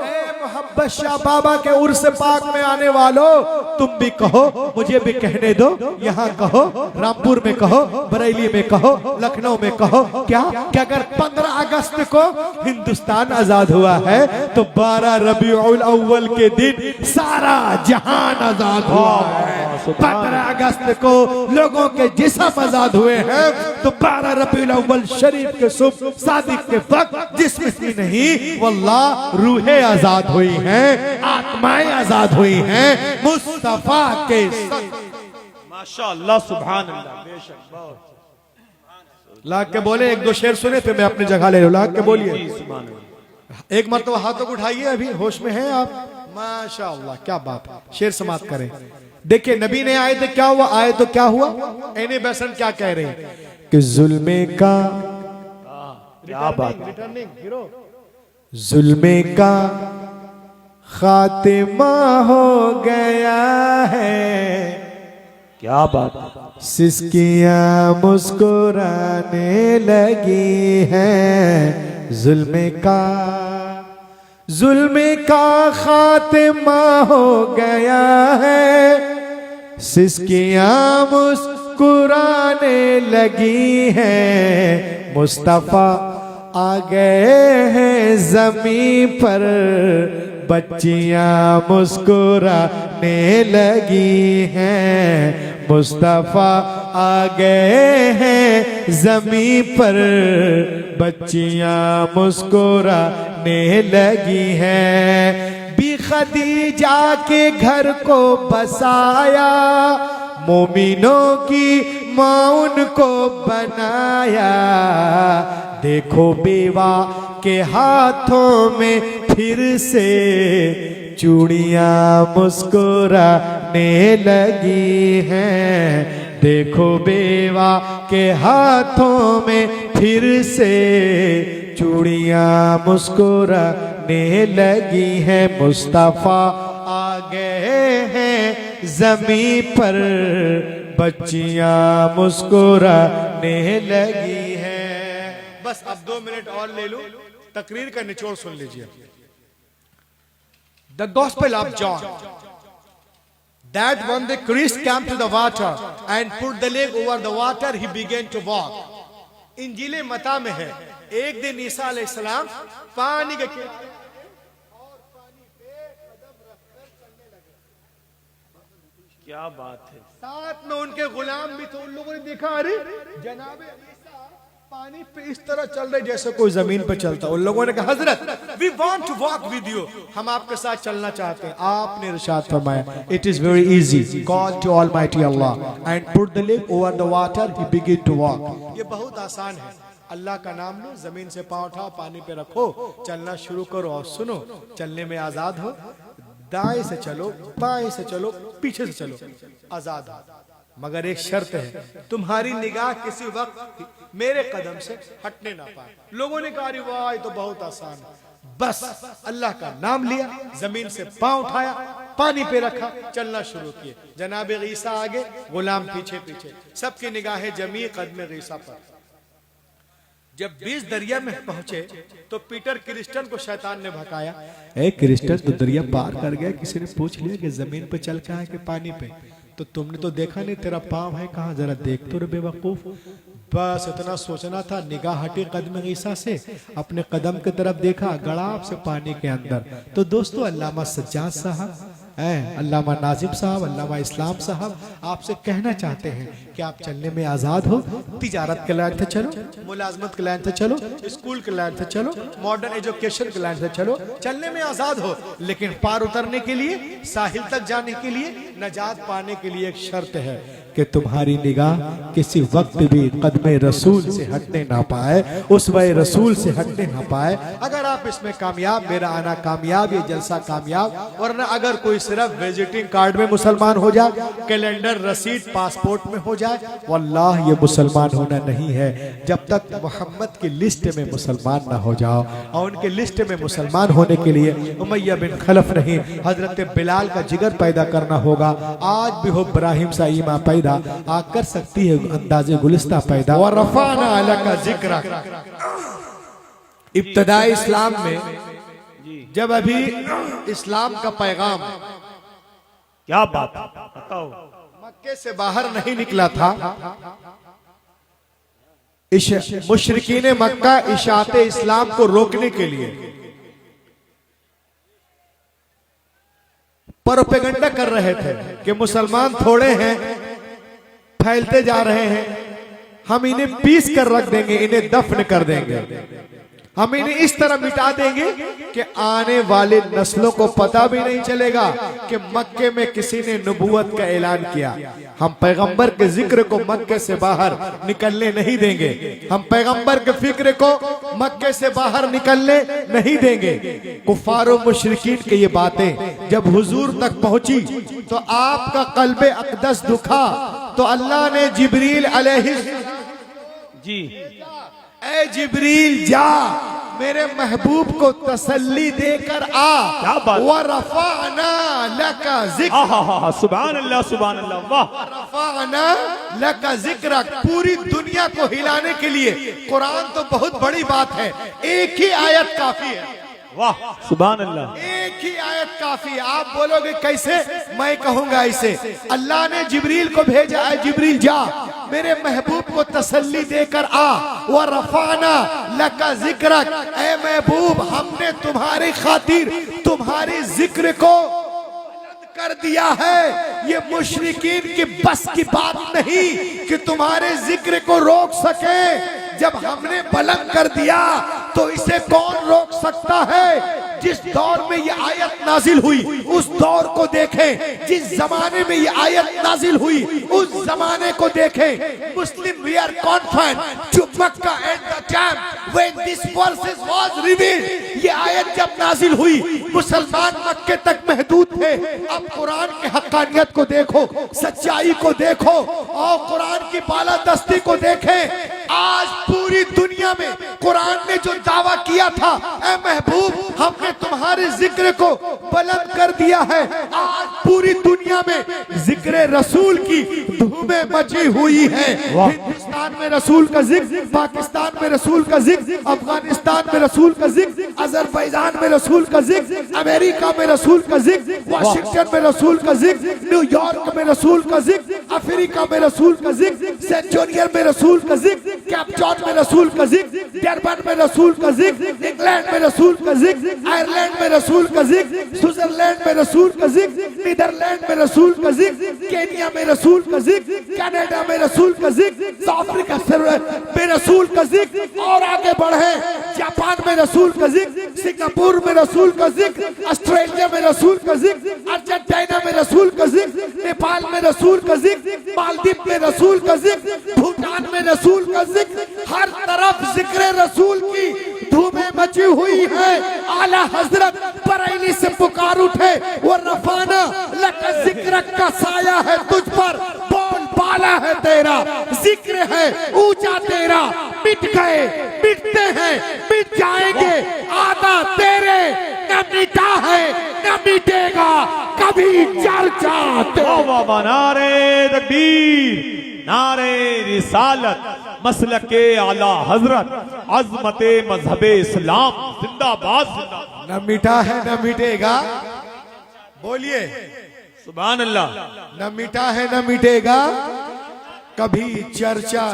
ए मोहब्बत शाह बाबा के उर्स पाक में आने वालों, तुम भी कहो, मुझे भी कहने दो। यहाँ कहो, रामपुर में कहो, बरेली में कहो, लखनऊ में कहो, क्या क्या अगर 15 अगस्त को हिंदुस्तान आजाद हुआ है तो 12 रबीउल अव्वल के दिन सारा जहान आजाद हुआ है। 15 अगस्त को लोगों के जिस्म आजाद हुए हैं, तो 12 रबीउल अव्वल शरीफ के सुबह सादिक के वक्त जिस्म की नहीं, वल्लाह रूहें आजाद हुई हैं, आत्माएं आजाद हुई हैं मुस्तफा के संग। माशाअल्लाह, सुभान अल्लाह, बेशक बहुत। लाख के बोले, एक दो शेर सुने थे, मैं अपनी जगह ले लूं। लाख के बोलिए, एक मरतबा हाथों को उठाइए, अभी होश में हैं आप? माशाअल्लाह, क्या बात है। शेर समाप्त करें। देखिए नबी ने आए थे, क्या हुआ? आए तो क्या हुआ? एनी बेसन क्या कह रहे हैं कि जुल्मे का, क्या बात, रिटर्निंग हीरो, जुल्मे का खातिमा हो गया है, क्या बात है। सिसकियां मुस्कुराने लगी हैं, जुल्म का खात्मा हो गया है। सिसकियां मुस्कुराने लगी हैं, मुस्तफा आ गए हैं ज़मीं पर। बच्चियां मुस्कुराने लगी हैं, मुस्तफा आ गए हैं ज़मीं पर। बच्चियां मुस्कुराने लगी हैं। भी खदीजा के घर को बसाया, मोमिनों की माँ उनको बनाया। देखो बेवा के हाथों में फिर से चूड़ियां मुस्कुराने लगी हैं। देखो बेवा के हाथों में फिर से चूड़ियां मुस्कुराने लगी हैं। मुस्तफा आ गए हैं ज़मीं पर, बच्चियां मुस्कुराने लगी हैं। बस अब 2 मिनट और ले लो, तकरीर का निचोड़ सुन लीजिए। The Gospel of John, that when the Christ came to the water and put the leg over the water, he began to walk. इंजीले मता में है, एक दिन ईसा अलैहिस्सलाम पानी के क्या बात है। साथ में उनके गुलाम भी थे। उन लोगों ने देखा, अरे जनाबे ईसा पानी पे इस तरह चल रहे जैसे कोई जमीन पे चलता। उन लोगों ने कहा, हजरत we want to walk with you, हम आपके साथ चलना चाहते हैं। आपने इरशाद फरमाया, it is very easy, call to almighty Allah and put the leg over the water, he begin to walk. ये बहुत आसान है। अल्लाह का नाम लो, जमीन से पांव उठाओ, पानी पे रखो, चलना शुरू करो। और सुनो, चलने में आजाद हो। दाएं से चलो, बाएं से चलो, पीछे से चलो, आजाद हो। मगर एक शर्त है, तुम्हारी निगाह किसी वक्त मेरे कदम से हटने ना पाए। लोगों ने कहा, वाह ये तो बहुत आसान है। बस अल्लाह का नाम लिया, जमीन से पांव उठाया, पानी पे रखा, चलना शुरू किए। जनाब ईसा आगे, गुलाम पीछे पीछे, सबकी निगाहें जमी कदम ईसा पर। जब 20 दरिया में पहुंचे तो पीटर क्रिस्टन को शैतान ने भकाया। ए क्रिस्टन, तो दरिया पार कर गया, किसी ने पूछ लिया कि जमीन पे चल के है कि पानी पे? तो तुमने तो देखा नहीं, तेरा पाँव है कहाँ, जरा देख तो रे बेवकूफ। बस इतना सोचना था, निगाह हटी कदम ईसा से, अपने कदम की तरफ देखा, गड़ाप से पानी के अंदर। तो दोस्तों, अल्लामा सज्जाद साहब, अल्लामा नाजिम साहब, अल्लामा इस्लाम साहब आपसे कहना चाहते हैं कि आप चलने में आजाद हो। तिजारत के लाइन से चलो, मुलाजमत के लाइन से चलो, स्कूल के लाइन से चलो, मॉडर्न एजुकेशन के लाइन से चलो, चलने में आजाद हो। लेकिन पार उतरने के लिए, साहिल तक जाने के लिए, नजात पाने के लिए एक शर्त है कि तुम्हारी निगाह किसी वक्त भी कदमे रसूल से हटने ना पाए, उसवे रसूल से हटने ना पाए। अगर आप इसमें कामयाब, मेरा आना कामयाब, ये जलसा कामयाब। वरना अगर कोई सिर्फ विजिटिंग कार्ड में मुसलमान हो जाए, कैलेंडर, रसीद, पासपोर्ट में हो जाए, वल्लाह ये मुसलमान होना नहीं है। जब तक मोहम्मद की लिस्ट में मुसलमान ना हो जाओ, और उनके लिस्ट में मुसलमान होने के लिए उमैया बिन खलफ नहीं, हजरत बिलाल का जिगर पैदा करना होगा। आज भी हो इब्राहिम सा ईमान पैदा आ कर सकती है, अंदाजे गुलिस्ता पैदा। और रफाना अलका जिक्रा। इब्तदाई इस्लाम में जब अभी इस्लाम का पैगाम, क्या बात बताओ, मक्के से बाहर नहीं निकला था, मुशरिकीन मक्का इशाते इस्लाम को रोकने के लिए प्रोपेगेंडा कर रहे थे कि मुसलमान थोड़े हैं, फैलते जा रहे हैं, हम इन्हें पीस कर रख देंगे, इन्हें दफन कर देंगे, हम इन्हें इस तरह मिटा देंगे कि आने वाले नस्लों को पता भी नहीं चलेगा कि मक्के में किसी ने नबूवत का ऐलान किया। हम पैगंबर के जिक्र को मक्के से बाहर निकलने नहीं देंगे, हम पैगंबर के फिक्र को मक्के से बाहर निकलने नहीं देंगे। कुफार और मुशरिकीन की ये बातें जब हुजूर तक पहुंची तो आपका कल्बे अक़दस दुखा, तो अल्लाह ने जिब्रील अलैहि जी, ए जिब्रील जा, मेरे महबूब को तसल्ली देकर आ। क्या बात। व रफाना लका जिक्र, आहा, सुभान अल्लाह, वाह। रफाना लका जिक्र, पूरी दुनिया को हिलाने के लिए कुरान तो बहुत बड़ी बात है, एक ही आयत काफी है, वाह, सुभान अल्लाह। एक ही आयत काफी है। आप बोलोगे कैसे? मैं कहूंगा ऐसे, अल्लाह ने जिब्रील को भेजा है, जिब्रील जा मेरे महबूब को तसल्ली देकर आ। व रफाना लका जिक्रक, ऐ महबूब हमने तुम्हारी खातिर तुम्हारी जिक्र को बुलंद कर दिया है। ये मुशरिकीन की बस की बात नहीं कि तुम्हारे जिक्र को रोक सके। जब हमने बुलंद कर दिया तो इसे कौन रोक सकता है? जिस दौर में ये आयत नाजिल हुई उस दौर को देखें, जिस जमाने में ये आयत नाजिल हुई उस जमाने को देखें। Muslim we are confident to Mecca at the time when this verses was revealed. ये आयत जब नाजिल हुई मुसलमान मक्के तक महदूद थे। अब कुरान की हक्कानियत को देखो, सच्चाई को देखो और कुरान की बालादस्ती को देखें। आज पूरी दुनिया में कुरान ने जो दावा किया था, ऐ महबूब हमने तुम्हारे जिक्र को बुलंद कर दिया है, आज पूरी दुनिया में जिक्र रसूल की धूमें मची हुई है। हिंदुस्तान में रसूल का जिक्र, पाकिस्तान में रसूल का जिक्र, अफगानिस्तान में रसूल का जिक्र, अजरबैजान में रसूल का जिक्र, अमेरिका में रसूल का जिक्र, वाशिंगटन में रसूल का जिक्र, न्यूयॉर्क में रसूल का जिक्र, अफ्रीका में रसूल का जिक्र, सेंचुरियन में रसूल का जिक्र, कैप्टॉन में रसूल का जिक्र, डरबन में रसूल का जिक्र, इंग्लैंड में रसूल का जिक्र, आयरलैंड में रसूल का जिक्र, स्विट्जरलैंड में रसूल का जिक्र, नीदरलैंड में रसूल का जिक्र, केनिया में रसूल का जिक्र, कनाडा में रसूल का जिक्र, साउथ अफ्रीका में रसूल का जिक्र, और आगे बढ़े जापान में रसूल का जिक्र, सिंगापुर में रसूल का जिक्र, ऑस्ट्रेलिया में रसूल का जिक्र, अर्जेंटीना में रसूल का जिक्र, नेपाल में रसूल का जिक्र, मालदीव में रसूल का जिक्र, भूटान में रसूल का जिक्र। हर तरफ जिक्र रसूल की धूमें मची हुई है। आला हजरत बरेली से पुकार उठे, वो रफाना लका जिक्र का साया है तुझ पर, बोल बाला है तेरा, जिक्र है ऊंचा तेरा। मिट गए, मिटते हैं, मिट जाएंगे, आदा तेरे न मिटा है न मिटेगा कभी चर्चा। वाह वाह, नारे तकबीर, नारे रिसालत, मसलके आला हजरत, अजमते मजहबे इस्लाम जिंदाबाद, जिंदाबाद। न मिटा है न मिटेगा, बोलिए सुभान अल्लाह। न मिटा है न मिटेगा कभी चर्चा।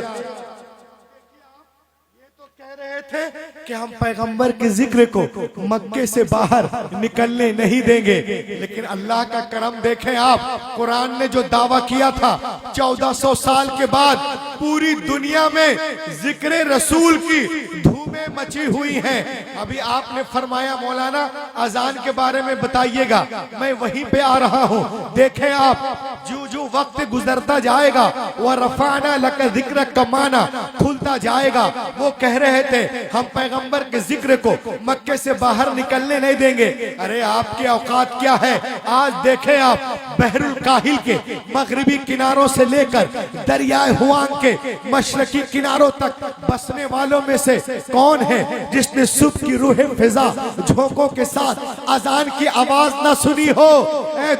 कह रहे थे कि हम पैगंबर के जिक्र को मक्के से बाहर निकलने नहीं देंगे, लेकिन अल्लाह का करम देखें आप। कुरान ने जो दावा किया था 1400 साल के बाद पूरी दुनिया में जिक्र रसूल की धूमें मची हुई हैं। अभी आपने फरमाया मौलाना अजान के बारे में बताइएगा, मैं वहीं पे आ रहा हूँ। देखें आप, जो जो वक्त गुजरता जाएगा वह रफाना लका जिक्र का माना खुलता जाएगा। वो कह रहे थे हम पैगंबर के जिक्र को मक्के से बाहर निकलने नहीं देंगे। अरे आपकी औकात क्या है? आज देखें आप, बहरुल काहिल के मगरिबी किनारों से लेकर दरियाए हुआंग के मशरकी किनारों तक बसने वालों में से कौन है जिसने सुबह की रूह फिजा झोंकों के साथ अजान की आवाज ना सुनी हो?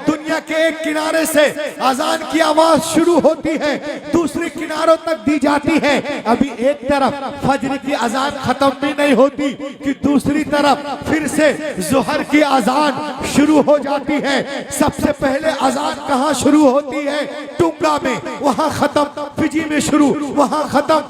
दुनिया के एक किनारे से अजान की आवाज शुरू होती है, दूसरे किनारों तक दी जाती है। अभी एक तरफ फजर की अजान खत्म भी नहीं होती कि दूसरी तरफ फिर से जोहर की अजान शुरू हो जाती है। सबसे पहले अजान कहाँ शुरू होती है? टुंगा में, वहाँ खत्म फिजी में शुरू, वहाँ खत्म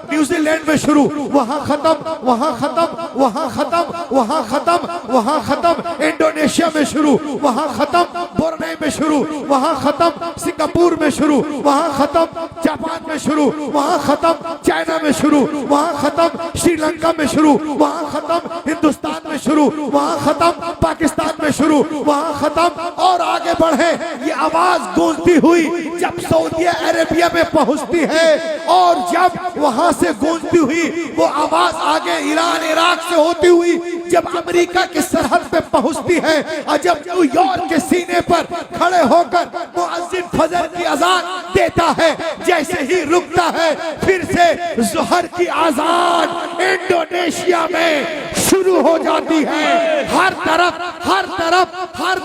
न्यूजीलैंड में शुरू, वहाँ खत्म, वहाँ खत्म, वहाँ खत्म, वहाँ खत्म, वहाँ खत्म इंडोनेशिया में शुरू, वहाँ खत्म बोर्ने में शुरू, वहाँ खत्म सिंगापुर में शुरू, वहाँ खत्म जापान में शुरू, वहाँ खत्म चाइना में शुरू, वहाँ खत्म श्रीलंका में शुरू, वहाँ खत्म हिंदुस्तान में शुरू, वहाँ खत्म पाकिस्तान में शुरू, वहाँ खत्म, और आगे बढ़े। ये आवाज गूंजती हुई जब सऊदी अरेबिया में पहुंचती है और जब वहां से गूंजती हुई वो आवाज आगे ईरान इराक से होती हुई जब अमेरिका की सरहद पे पहुंचती है और जब न्यूयॉर्क के सीने पर खड़े होकर मुअज्जिन फजर की अजान देता है, जैसे ही रुकता है फिर से ज़ोहर की अजान इंडोनेशिया में शुरू हो जाती है। हर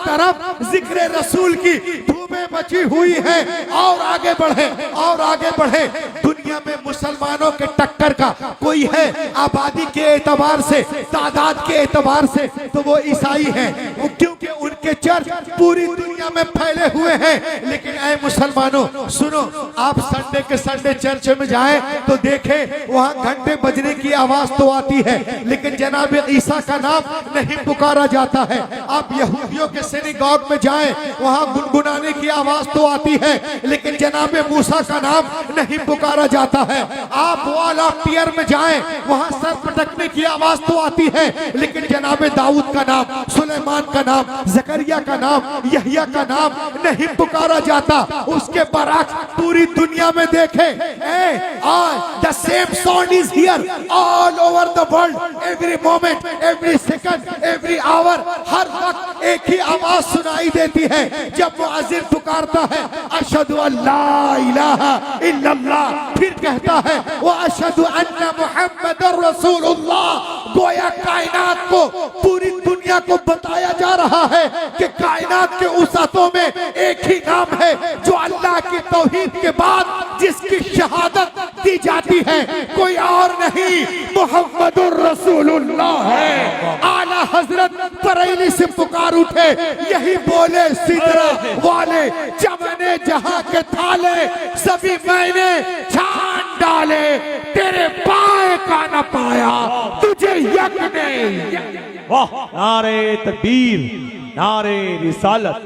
तरफ जिक्र रसूल की धूमें मची हुई है। और आगे बढ़े दुनिया में मुसलमानों के टक्कर का कोई है आबादी के एतबार से, तादाद के एतबार से, तो वो ईसाई हैं, क्योंकि उनके चर्च पूरी दुनिया में फैले हुए हैं। लेकिन ऐ मुसलमानों सुनो, आप संडे के संडे चर्च में जाएं तो देखें वहां घंटे बजने की आवाज तो आती है, लेकिन जनाब ईसा का नाम नहीं पुकारा जाता है। आप यहूदियों के सिनेगॉग में जाएं, वहां गुनगुनाने की आवाज तो आती है, लेकिन जनाब मूसा का नाम नहीं पुकारा जाता है। आप वॉल ऑफ टीयर में जाएं, वहां सर पटकने की आवाज तो आती है, लेकिन जनाब दाऊद का नाम, सुलेमान का नाम, जकरिया का नाम, यहिया का नाम नहीं पुकारा जाता। उसके बरअक्स पूरी दुनिया में देखें, the same sound is here all over the world, every moment, every second, every hour, हर वक्त एक ही आवाज सुनाई देती है जब मुअज्जिन पुकारता है अशहदु अल्ला इलाहा इल्लल्लाह, फिर कहता है व अशहदु अन्ना मुहम्मदुर रसूलुल्लाह। गोया कायनात को, पूरी दुनिया को बताया जा रहा है कि कायनात के उसातों में एक ही नाम है जो अल्लाह की तौहीद के बाद जिसकी शहादत दी जाती है, कोई और नहीं, मुहम्मदुर रसूलुल्लाह है। आला हजरत बरेली से पुकार उठे, यही बोले सिदरा वाले, चमने जहां के थाले सभी मैंने छान डाले, तेरे पाए का न पाया तुझे यक ने। वाह, नारे तकबीर, नारे रिसालत,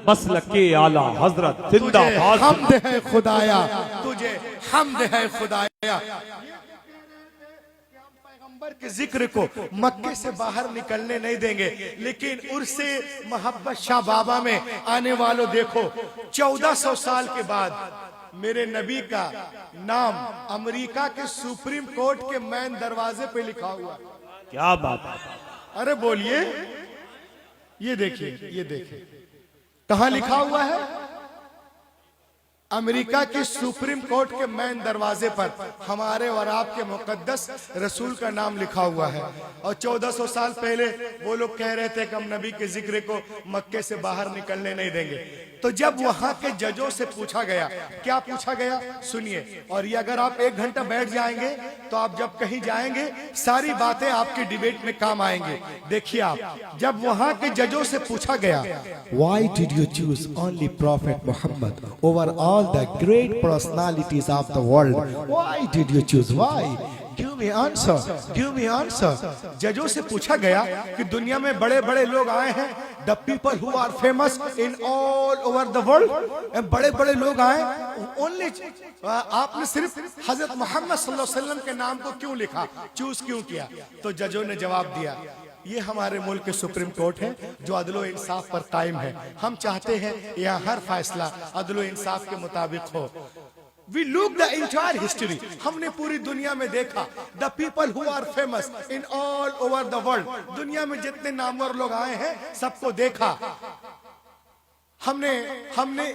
मसलक के आला हजरत जिंदाबाद। हम्द है खुदाया, तुझे हम्द है खुदाया। पैगंबर के जिक्र को मक्के से बाहर निकलने नहीं देंगे, लेकिन उर्से मोहब्बत शाह बाबा में आने वालों देखो, 1400 साल के बाद मेरे नबी का नाम अमेरिका के सुप्रीम कोर्ट के मेन दरवाजे पे लिखा हुआ। क्या बात है, अरे बोलिए, ये देखिए, ये देखिए कहां लिखा हुआ है, अमेरिका की सुप्रीम कोर्ट के मेन दरवाजे पर हमारे और आपके मुकद्दस रसूल का नाम लिखा हुआ है। और 1400 साल पहले वो लोग कह रहे थे कि हम नबी के जिक्र को मक्के से बाहर निकलने नहीं देंगे। तो जब वहां के जजों से पूछा गया, क्या पूछा गया सुनिए, और ये अगर आप 1 घंटा बैठ जाएंगे तो आप जब कहीं जाएंगे सारी बातें आपकी डिबेट में काम आएंगे। देखिए आप, जब वहां के जजों से पूछा गया, Why did you choose only Prophet Muhammad over all the great personalities of the world? Why did you choose? Why? Give me answer, give me answer। जजों से पूछा गया कि दुनिया में बड़े बड़े लोग आए हैं, the people who are famous in all over the world, बड़े बड़े लोग आए, ओनली आपने सिर्फ हजरत मोहम्मद सल्लल्लाहु अलैहि वसल्लम के नाम को क्यों लिखा, चूज क्यों किया? तो जजों ने जवाब दिया, ये हमारे मुल्क के सुप्रीम कोर्ट है जो अदलो इंसाफ पर कायम है, हम चाहते हैं यहाँ हर फैसला अदलो इंसाफ के मुताबिक हो। We look the entire history, हमने पूरी दुनिया में देखा, the people who are famous in all over the world, दुनिया में जितने नामवर लोग आए हैं सबको देखा। हमने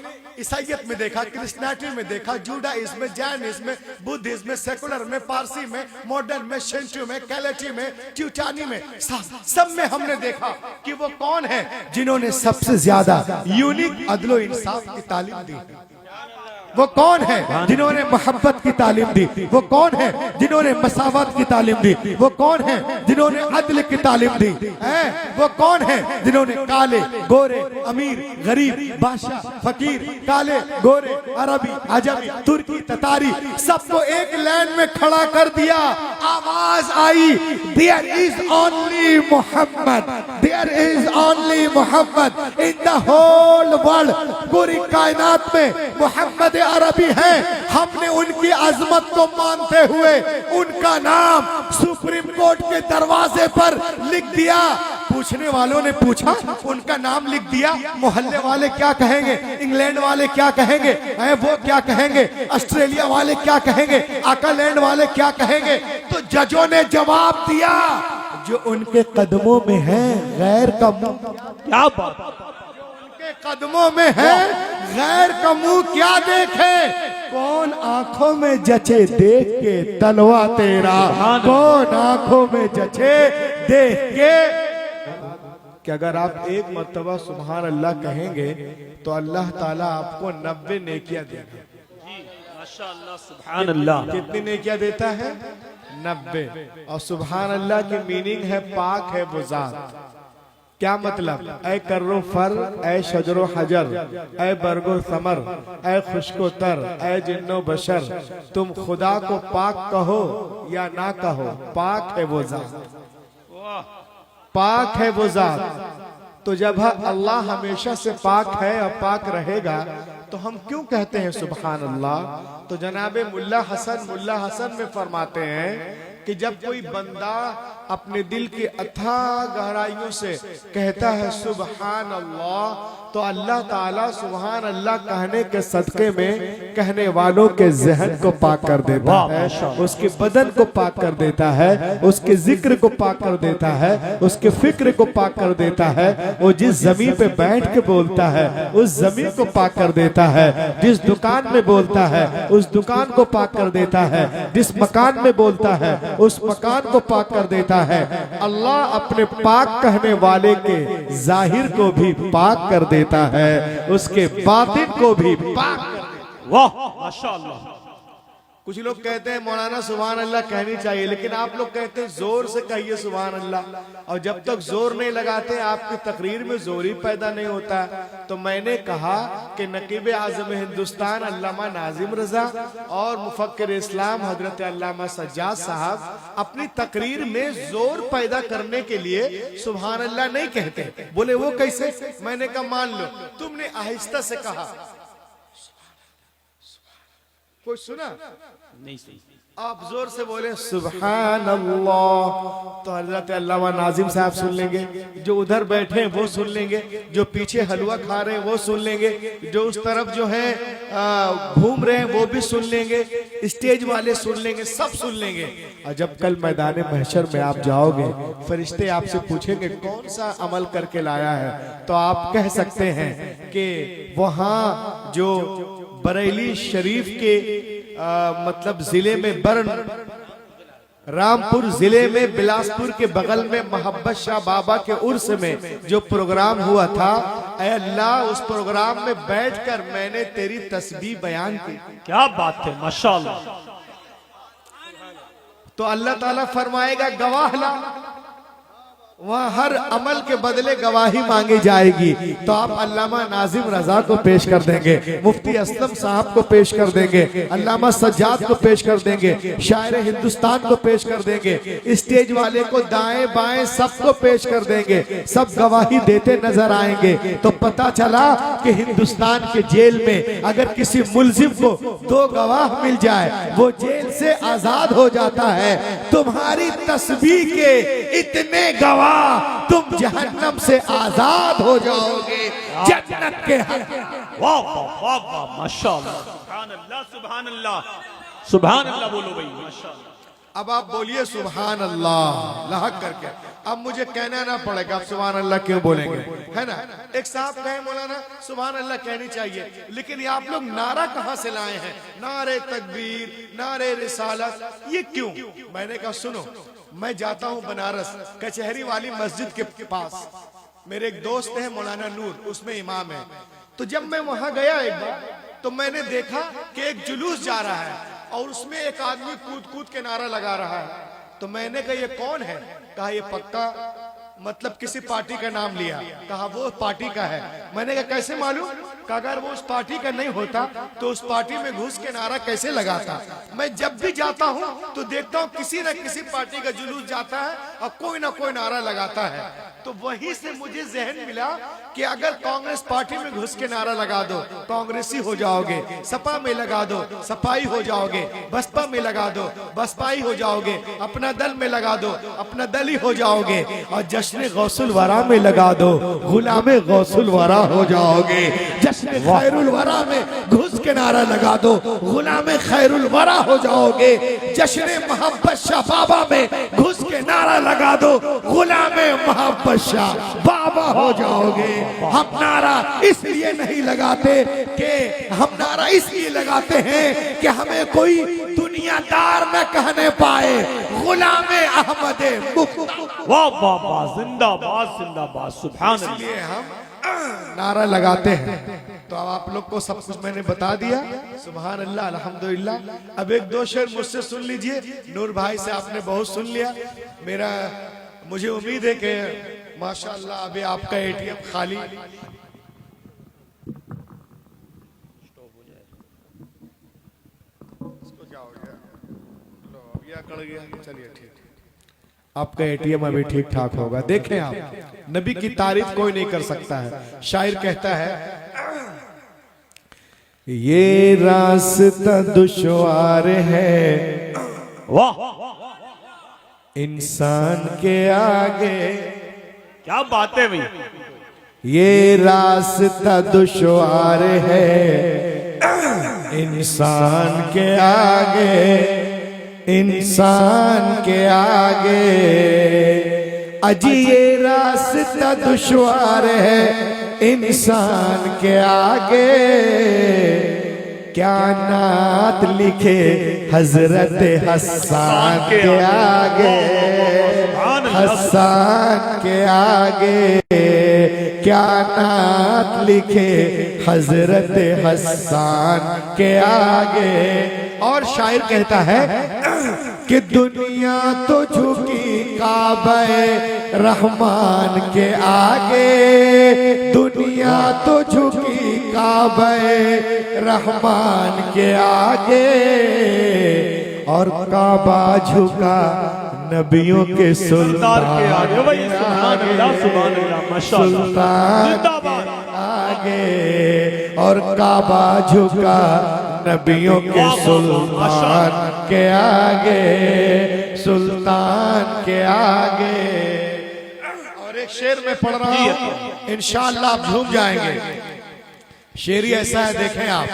ईसाइयत में देखा, क्रिश्चियनिटी में देखा, जुडाइज्म में, जैनिज्म में, बुद्धिज्म में, सेकुलर में, पारसी में, मॉडर्न में, शिंटो में, कैलेटी में, ट्यूटानी में, सब में हमने देखा कि वो कौन है जिन्होंने सबसे ज्यादा यूनिक अदलो इंसाफ की तालीम दी। वो कौन है जिन्होंने मोहब्बत की तालीम दी? वो कौन है जिन्होंने मसावत की तालीम दी? वो कौन है जिन्होंने अदल की तालीम दी? वो कौन है जिन्होंने काले, गोरे, अमीर, गरीब, बादशाह, फकीर, काले, गोरे, अरबी, अजमी, तुर्की, ततारी, सबको एक लाइन में खड़ा कर दिया। आवाज आई, there is only Mohammad, there is only Mohammad in the whole world. पूरी कायनात में मोहम्मद अरबी है। हमने उनकी अजमत को मानते हुए उनका नाम सुप्रीम कोर्ट के दरवाजे पर लिख दिया। पूछने वालों ने पूछा, उनका नाम लिख दिया। मोहल्ले वाले क्या कहेंगे, इंग्लैंड वाले क्या कहेंगे, वो क्या कहेंगे, ऑस्ट्रेलिया वाले क्या कहेंगे, आकालैंड वाले क्या कहेंगे। तो जजों ने जवाब दिया, जो उनके कदमों में है गैर का मुंह, क्या बात, उनके कदमों में है गैर का मुंह क्या देखे। कौन आंखों में जचे देख के तलवा तेरा, कौन आंखों में जचे देख के। कि अगर आप एक मर्तबा सुभान अल्लाह कहेंगे तो अल्लाह ताला आपको 90 नेकियां देगा। माशाअल्लाह, सुभान अल्लाह। कितनी नेकियां देता है? 90। और सुभान अल्लाह की मीनिंग है पाक है वो जात। क्या मतलब? ऐ कर्रो फर, ऐ शजरो हजर, ऐ बरगो समर, ऐ खुशको तर, ऐ जिन्नो बशर, तुम खुदा को पाक कहो या ना कहो, पाक है वो जात, पाक है वो जात। तो जब अल्लाह हमेशा से पाक है और पाक रहेगा तो हम क्यों कहते हैं सुभान अल्लाह? तो जनाबे मुल्ला हसन में फरमाते हैं कि जब कोई बंदा अपने दिल की अथाह गहराइयों से कहता है सुभान अल्लाह, तो अल्लाह ताला सुभान अल्लाह कहने के सदके में कहने वालों के जहन को पाक कर देता है, उसके बदन को पाक कर देता है, उसके जिक्र को पाक कर देता है, उसके फिक्र को पाक कर देता है। वो जिस जमीन पे बैठ के बोलता है उस जमीन को पाक कर देता है, जिस दुकान में बोलता है उस दुकान को पाक कर देता है, जिस मकान में बोलता है उस मकान को पाक कर देता है। अल्लाह अपने पाक कहने वाले के जाहिर को भी पाक कर देता है, उसके बातिन को भी पाक कर देता है। वाह माशाअल्लाह। कुछ लोग कहते हैं मौलाना सुभान अल्लाह कहनी चाहिए, लेकिन आप लोग कहते हैं जोर से कहिए सुभान अल्लाह, और जब तक जोर नहीं लगाते आपकी तकरीर में जोर ही पैदा नहीं होता। तो मैंने कहा कि नकीब आजम हिंदुस्तान अल्लामा नाजिम रजा और मुफक्किर इस्लाम हजरत अल्लामा सज्जाद साहब अपनी तकरीर में जोर पैदा करने के लिए सुभान अल्लाह नहीं कहते। बोले वो कैसे? मैंने कहा मान लो तुमने आहिस्ता से कहा, कोई सुना नहीं सही, आप जोर से बोले सुभान अल्लाह, तो हजरत अल्लामा नाजिम साहब सुन लेंगे, जो उधर बैठे हैं वो सुन लेंगे, जो पीछे हलवा खा रहे हैं वो सुन लेंगे, जो उस तरफ जो है घूम रहे हैं वो भी सुन लेंगे, स्टेज वाले सुन लेंगे, सब सुन लेंगे। और जब कल मैदान महशर में आप जाओगे, फरिश्ते आपसे पूछेंगे कौन सा अमल करके लाया है, तो आप कह सकते हैं कि वहां जो बरेली शरीफ के मतलब जिले में बरन, रामपुर जिले में बिलासपुर के बगल में मोहब्बत शाह बाबा के उर्स में जो प्रोग्राम हुआ था, ऐ अल्लाह उस प्रोग्राम में बैठकर मैंने तेरी तस्बीह बयान की। क्या बात है माशाअल्लाह। तो अल्लाह ताला फरमाएगा गवाह ला, वहाँ हर अमल के बदले गवाही मांगी जाएगी। तो आप अल्लामा नाजिम रजा को पेश कर देंगे, मुफ्ती असलम साहब को पेश कर देंगे, अल्लामा सज्जाद को पेश कर देंगे, शायर हिंदुस्तान को पेश कर देंगे, स्टेज वाले को दाएं बाएं सबको पेश कर देंगे, सब गवाही देते नजर आएंगे। तो पता चला कि हिंदुस्तान के जेल में अगर किसी मुलजिम को 2 गवाह मिल जाए वो जेल से आजाद हो जाता है। तुम्हारी तस्बीह के इतने गवाह तुम जहन्नम से आजाद हो जाओगे जन्नत के हक। वाह वाह वाह वाह माशाअल्लाह, सुभान अल्लाह सुभान अल्लाह सुभान अल्लाह। बोलो भाई माशाअल्लाह। अब आप बोलिए सुभान अल्लाह लहक करके। अब मुझे कहना ना पड़ेगा आप सुभान अल्लाह क्यों बोलेंगे, है ना। एक साहब कहे मौलाना सुभान अल्लाह कहनी चाहिए, लेकिन ये आप लोग नारा कहां से लाए हैं, नारे तकबीर, नारे रिसालत, ये क्यों? मैंने कहा सुनो, मैं जाता हूं बनारस कचहरी वाली मस्जिद के पास, मेरे एक दोस्त है मौलाना नूर, उसमें इमाम है। तो जब मैं वहां गया एक बार, तो मैंने देखा कि एक जुलूस जा रहा है और उसमें एक आदमी कूद कूद के नारा लगा रहा है। तो मैंने कहा ये कौन है? कहा ये पक्का मतलब किसी पार्टी का नाम लिया, कहा वो पार्टी का है। मैंने कहा कैसे मालूम? कहा अगर वो उस पार्टी का नहीं होता तो उस पार्टी में घुस के नारा कैसे लगाता। मैं जब भी जाता हूँ तो देखता हूँ किसी न किसी पार्टी का जुलूस जाता है और कोई ना कोई नारा लगाता है। तो वहीं से मुझे जहन मिला कि अगर कांग्रेस पार्टी में घुस के नारा लगा दो कांग्रेसी हो जाओगे, सपा में लगा दो सपाई हो जाओगे, बसपा में लगा दो बसपाई हो जाओगे, अपना दल में लगा दो अपना दल ही हो जाओगे, और जश्न गौसुल वरा में लगा दो गुलामे गौसुल वरा हो जाओगे। जश्न खैरुल वरा में घुस के नारा लगा दो गुलामे खैरुल वरा हो जाओगे। जश्न मोहब्बत शाह बाबा में घुस के नारा लगा दो गुलामे मोहब्बत शाह बाबा हो जाओगे। हम नारा इसलिए नहीं लगाते कि हम नारा इसलिए लगाते हैं कि हमें कोई दुनियादार न कहने पाए गुलामे अहमद मुख्तार। वाह वाह वाह, जिंदाबाद जिंदाबाद, सुभान अल्लाह। इसलिए हम नारा लगाते हैं। तो अब आप लोग को सब कुछ मैंने बता दिया। सुभान अल्लाह अल्हम्दुलिल्लाह। अब एक दो शेर मुझसे सुन लीजिए। नूर भाई से आपने बहुत सुन लिया। मुझे उम्मीद है कि माशाअल्लाह अभी आपका एटीएम खाली चलिए ठीक, आपका एटीएम अभी ठीक ठाक होगा। देखें आप, नबी की तारीफ कोई नहीं कर सकता है। शायर कहता है ये रास्ता दुश्वार है वाह, इंसान के आगे, क्या बात है भाई। ये रास्ता दुश्वार है इंसान के आगे, इंसान के आगे। अजी ये रास्ता दुश्वार है इंसान के आगे, क्या नात लिखे हजरत हसन के आगे, हसन के आगे। क्या नात लिखे हजरत हसन के आगे। और शायर कहता है कि दुनिया तो झुकी काबे रहमान के आगे, दुनिया तो झुकी काबे रहमान के आगे, और काबा झुका नबियों के सुल्तान के आगे भाई, सुभान अल्लाह सुभान अल्लाह, माशाअल्लाह, सुल्तान जिंदाबाद। आगे, और काबा झुका नबियों के सुल्तान के आगे, सुल्तान के आगे। और एक शेर में पढ़ रहा हूं, इंशाअल्लाह आप झूम जाएंगे। शेर ही ऐसा है, देखें आप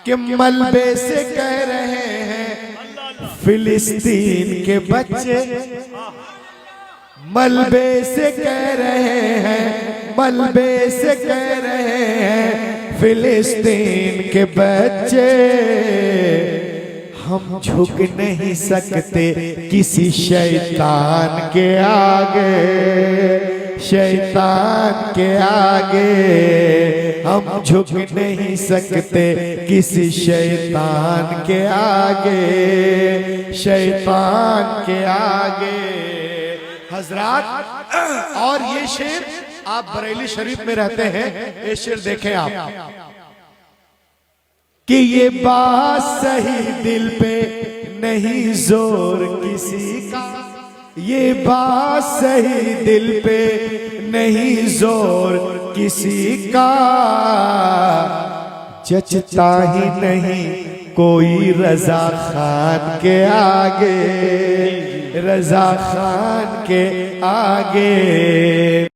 कि मलबे से कह रहे हैं फिलिस्तीन के बच्चे, मलबे से कह रहे हैं, मलबे से कह रहे हैं फिलिस्तीन के बच्चे। हम झुक नहीं सकते किसी शैतान के आगे, शैतान के आगे। हम झुक नहीं सकते किसी शैतान के आगे, शैतान के आगे। हजरात, और ये शेर आप बरेली शरीफ में रहते हैं, ये शेर देखें आप कि ये बात सही दिल पे नहीं जोर किसी का, ये बात सही दिल पे नहीं जोर किसी का। जचता ही नहीं कोई रजा खान के आगे, रजा खान के आगे।